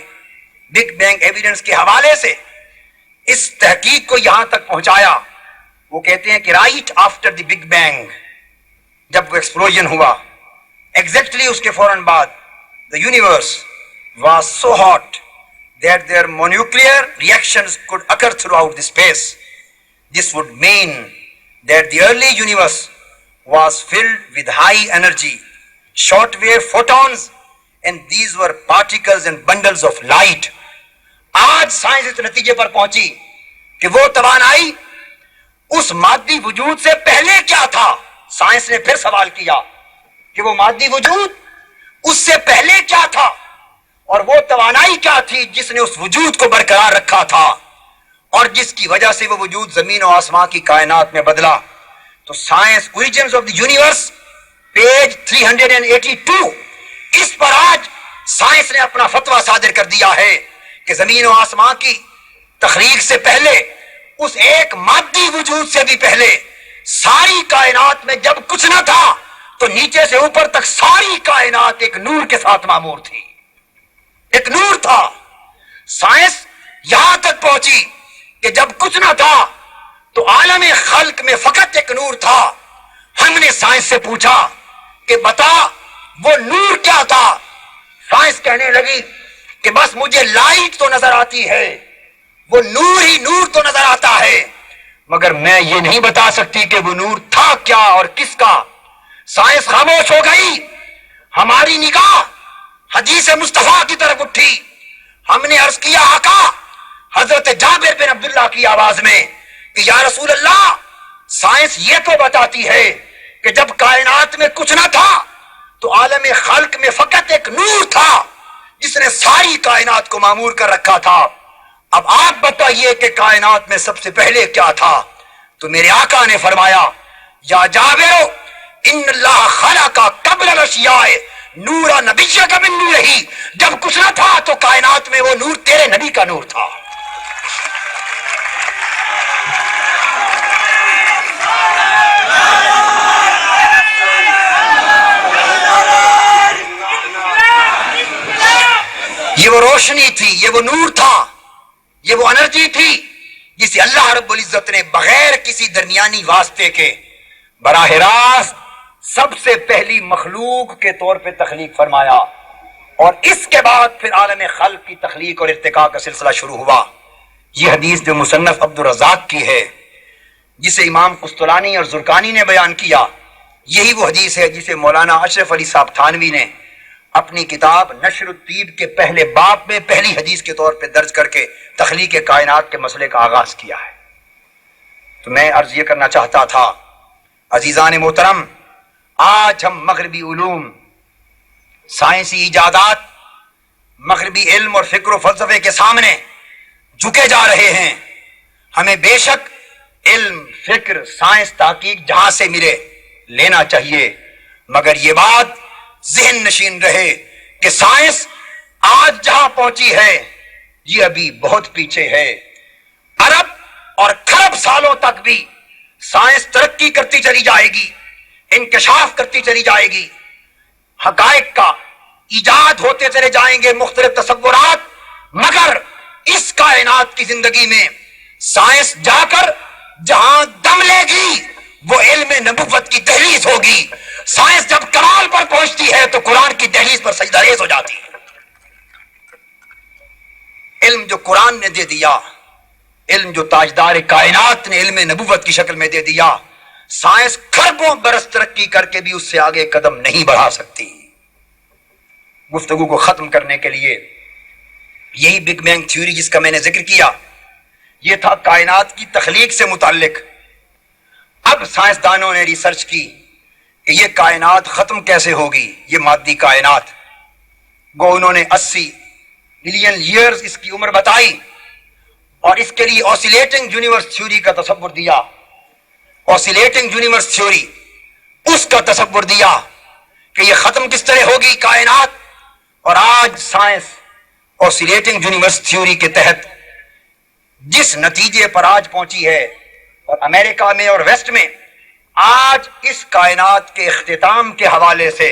بگ بینگ ایویڈنس کے حوالے سے اس تحقیق کو یہاں تک پہنچایا. وہ کہتے ہیں کہ right after the big bang, جب وہ ایکسپلوژن ہوا، ایگزیکٹلی اس کے فوراً بعد the universe was so hot that their mononuclear reactions could occur throughout the space. This would mean that the early universe was filled with high energy shortwave photons, and these were particles and bundles of light. آج science اس نتیجے پر پہنچی کہ وہ توانائی اس مادی وجود سے پہلے کیا تھا. سائنس نے پھر سوال کیا کہ وہ مادی وجود اس سے پہلے کیا تھا اور وہ توانائی کیا تھی جس نے اس وجود کو برقرار رکھا تھا اور جس کی وجہ سے وہ وجود زمین و آسمان کی کائنات میں بدلا. تو science origins of the universe page 382، اس پر آج سائنس نے اپنا فتویٰ صادر کر دیا ہے کہ زمین و آسمان کی تخلیق سے پہلے، اس ایک مادی وجود سے بھی پہلے، ساری کائنات میں جب کچھ نہ تھا تو نیچے سے اوپر تک ساری کائنات ایک نور کے ساتھ معمور تھی، ایک نور تھا. سائنس یہاں تک پہنچی کہ جب کچھ نہ تھا تو عالم خلق میں فقط ایک نور تھا. ہم نے سائنس سے پوچھا کہ بتا وہ نور کیا تھا. سائنس کہنے لگی کہ بس مجھے لائٹ تو نظر آتی ہے، وہ نور ہی نور تو نظر آتا ہے، مگر میں یہ نہیں بتا سکتی کہ وہ نور تھا کیا اور کس کا. سائنس خاموش ہو گئی. ہماری نگاہ حدیث مصطفیٰ کی طرف اٹھی. ہم نے عرض کیا آقا، حضرت جابر بن عبداللہ کی آواز میں کہ یا رسول اللہ، سائنس یہ تو بتاتی ہے کہ جب کائنات میں کچھ نہ تھا تو عالم خلق میں فقط ایک نور تھا جس نے ساری کائنات کو معمور کر رکھا تھا. اب آپ بتائیے کہ کائنات میں سب سے پہلے کیا تھا. تو میرے آقا نے فرمایا یا جابر ان اللہ خلق قبل الاشیاء نورا نبیک من نورہ، جب کچھ نہ تھا تو کائنات میں وہ نور تیرے نبی کا نور تھا. یہ وہ روشنی تھی، یہ وہ نور تھا، یہ وہ انرجی تھی جسے اللہ رب العزت نے بغیر کسی درمیانی واسطے کے براہ راست سب سے پہلی مخلوق کے طور پہ تخلیق فرمایا. اور اس کے بعد پھر عالم خلق کی تخلیق اور ارتقاء کا سلسلہ شروع ہوا. یہ حدیث جو مصنف عبد الرزاق کی ہے، جسے امام قسطلانی اور زرقانی نے بیان کیا، یہی وہ حدیث ہے جسے مولانا اشرف علی صاحب تھانوی نے اپنی کتاب نشر الطیب کے پہلے باب میں پہلی حدیث کے طور پہ درج کر کے تخلیق کائنات کے مسئلے کا آغاز کیا ہے. تو میں عرض یہ کرنا چاہتا تھا عزیزان محترم، آج ہم مغربی علوم، سائنسی ایجادات، مغربی علم اور فکر و فلسفے کے سامنے جھکے جا رہے ہیں. ہمیں بے شک علم، فکر، سائنس، تحقیق جہاں سے ملے لینا چاہیے، مگر یہ بات ذہن نشین رہے کہ سائنس آج جہاں پہنچی ہے یہ ابھی بہت پیچھے ہے. ارب اور کھرب سالوں تک بھی سائنس ترقی کرتی چلی جائے گی، انکشاف کرتی چلی جائے گی، حقائق کا ایجاد ہوتے چلے جائیں گے، مختلف تصورات، مگر اس کائنات کی زندگی میں سائنس جا کر جہاں دم لے گی وہ علم نبوت کی دہلیز ہوگی. سائنس جب کمال پر پہنچتی ہے تو قرآن کی دہلیز پر سجدہ ریز ہو جاتی ہے. علم جو قرآن نے دے دیا، علم جو تاجدار کائنات نے علم نبوت کی شکل میں دے دیا، سائنس کھربوں برس ترقی کر کے بھی اس سے آگے قدم نہیں بڑھا سکتی. گفتگو کو ختم کرنے کے لیے یہی بگ بینگ تھیوری جس کا میں نے ذکر کیا، یہ تھا کائنات کی تخلیق سے متعلق. اب سائنسدانوں نے ریسرچ کی کہ یہ کائنات ختم کیسے ہوگی، یہ مادی کائنات. گو انہوں نے 80 ملین ایئرز اس کی عمر بتائی اور اس کے لیے اوسیلیٹنگ یونیورس تھیوری کا تصور دیا. اوسیلیٹنگ یونیورس تھیوری، اس کا تصور دیا کہ یہ ختم کس طرح ہوگی کائنات. اور آج سائنس اوسیلیٹنگ یونیورس تھیوری کے تحت جس نتیجے پر آج پہنچی ہے اور امریکہ میں اور ویسٹ میں آج اس کائنات کے اختتام کے حوالے سے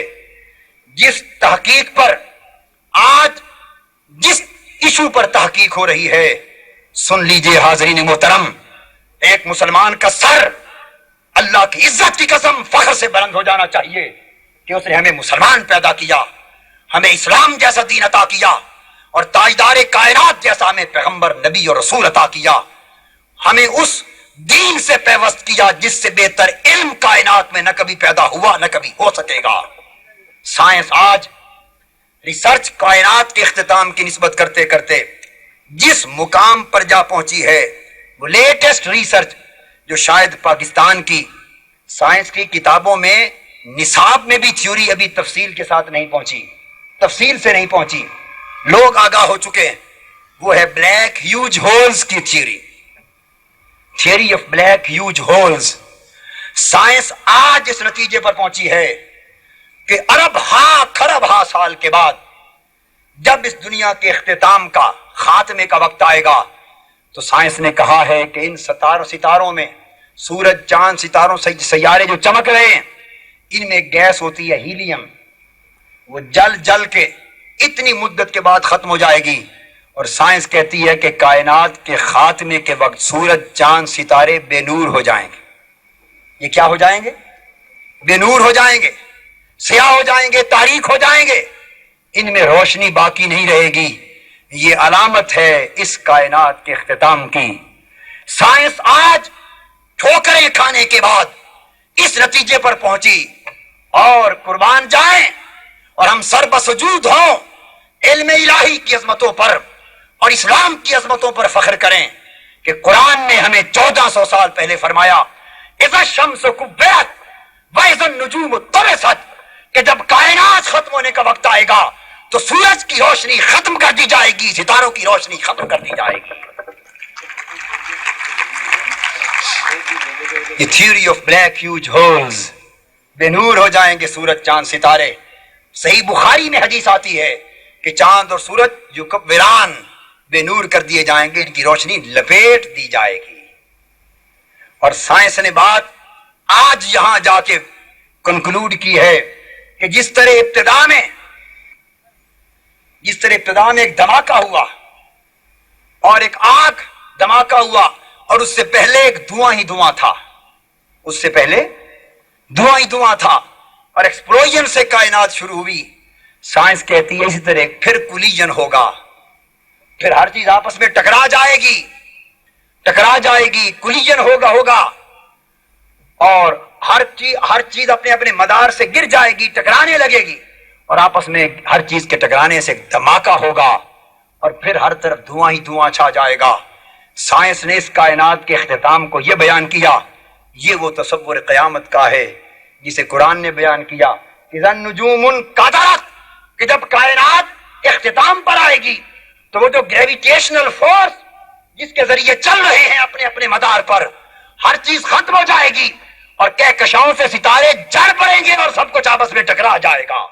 جس تحقیق پر آج جس ایشو پر تحقیق ہو رہی ہے، سن لیجئے حاضرین محترم، ایک مسلمان کا سر اللہ کی عزت کی قسم فخر سے بلند ہو جانا چاہیے کہ اس نے ہمیں مسلمان پیدا کیا، ہمیں اسلام جیسا دین عطا کیا اور تاجدار کائنات جیسا ہمیں پیغمبر نبی اور رسول عطا کیا، ہمیں اس دین سے پیوست کیا جس سے بہتر علم کائنات میں نہ کبھی پیدا ہوا نہ کبھی ہو سکے گا۔ سائنس آج ریسرچ کائنات کے اختتام کی نسبت کرتے کرتے جس مقام پر جا پہنچی ہے، وہ لیٹسٹ ریسرچ جو شاید پاکستان کی سائنس کی کتابوں میں نصاب میں بھی تھیوری ابھی تفصیل کے ساتھ نہیں پہنچی، تفصیل سے نہیں پہنچی، لوگ آگاہ ہو چکے ہیں، وہ ہے بلیک ہیوج ہولز کی theory of black huge holes. Science آج اس نتیجے پر پہنچی ہے کہ ارب خرب سال کے بعد جب اس دنیا کے اختتام کا خاتمے کا وقت آئے گا تو سائنس نے کہا ہے کہ ان ستاروں میں سورج، چاند، ستاروں، سیارے جو چمک رہے ہیں، ان میں گیس ہوتی ہے ہیلیم، وہ جل کے اتنی مدت کے بعد ختم ہو جائے گی، اور سائنس کہتی ہے کہ کائنات کے خاتمے کے وقت سورج، چاند، ستارے بے نور ہو جائیں گے۔ یہ کیا ہو جائیں گے؟ بے نور ہو جائیں گے، سیاہ ہو جائیں گے، تاریک ہو جائیں گے، ان میں روشنی باقی نہیں رہے گی۔ یہ علامت ہے اس کائنات کے اختتام کی۔ سائنس آج ٹھوکریں کھانے کے بعد اس نتیجے پر پہنچی، اور قربان جائیں اور ہم سر بسجود ہوں علم الہی کی عظمتوں پر اور اسلام کی عظمتوں پر فخر کریں کہ قرآن نے ہمیں 1400 سال پہلے فرمایا اذا الشمس کورت واذا النجوم طمست، کہ جب کائنات ختم ہونے کا وقت آئے گا تو سورج کی روشنی ختم کر دی جائے گی، ستاروں کی روشنی ختم کر دی جائے گی۔ یہ theory of black huge holes, بے نور ہو جائیں گے سورج، چاند، ستارے۔ صحیح بخاری میں حدیث آتی ہے کہ چاند اور سورج ویران بے نور کر دیے جائیں گے، ان کی روشنی لپیٹ دی جائے گی۔ اور سائنس نے بات آج یہاں جا کے کنکلوڈ کی ہے کہ جس طرح ابتدا میں ایک دھماکہ ہوا اور ایک آگ دھماکہ ہوا، اور اس سے پہلے ایک دھواں ہی دھواں تھا، اس سے پہلے دھواں ہی دھواں تھا، اور ایکسپلوژن سے کائنات شروع ہوئی۔ سائنس کہتی ہے اسی طرح پھر کولیجن ہوگا، پھر ہر چیز آپس میں ٹکرا جائے گی، کولیجن ہوگا، اور ہر چیز اپنے اپنے مدار سے گر جائے گی، ٹکرانے لگے گی، اور آپس میں ہر چیز کے ٹکرانے سے دھماکہ ہوگا، اور پھر ہر طرف دھواں ہی دھواں چھا جائے گا۔ سائنس نے اس کائنات کے اختتام کو یہ بیان کیا، یہ وہ تصور قیامت کا ہے جسے قرآن نے بیان کیا، اذا النجوم انکدرت، کہ جب کائنات اختتام پر آئے گی تو وہ جو گریویٹیشنل فورس جس کے ذریعے چل رہے ہیں اپنے اپنے مدار پر، ہر چیز ختم ہو جائے گی، اور کہکشاؤں سے ستارے جڑ پڑیں گے اور سب کچھ آپس میں ٹکرا جائے گا۔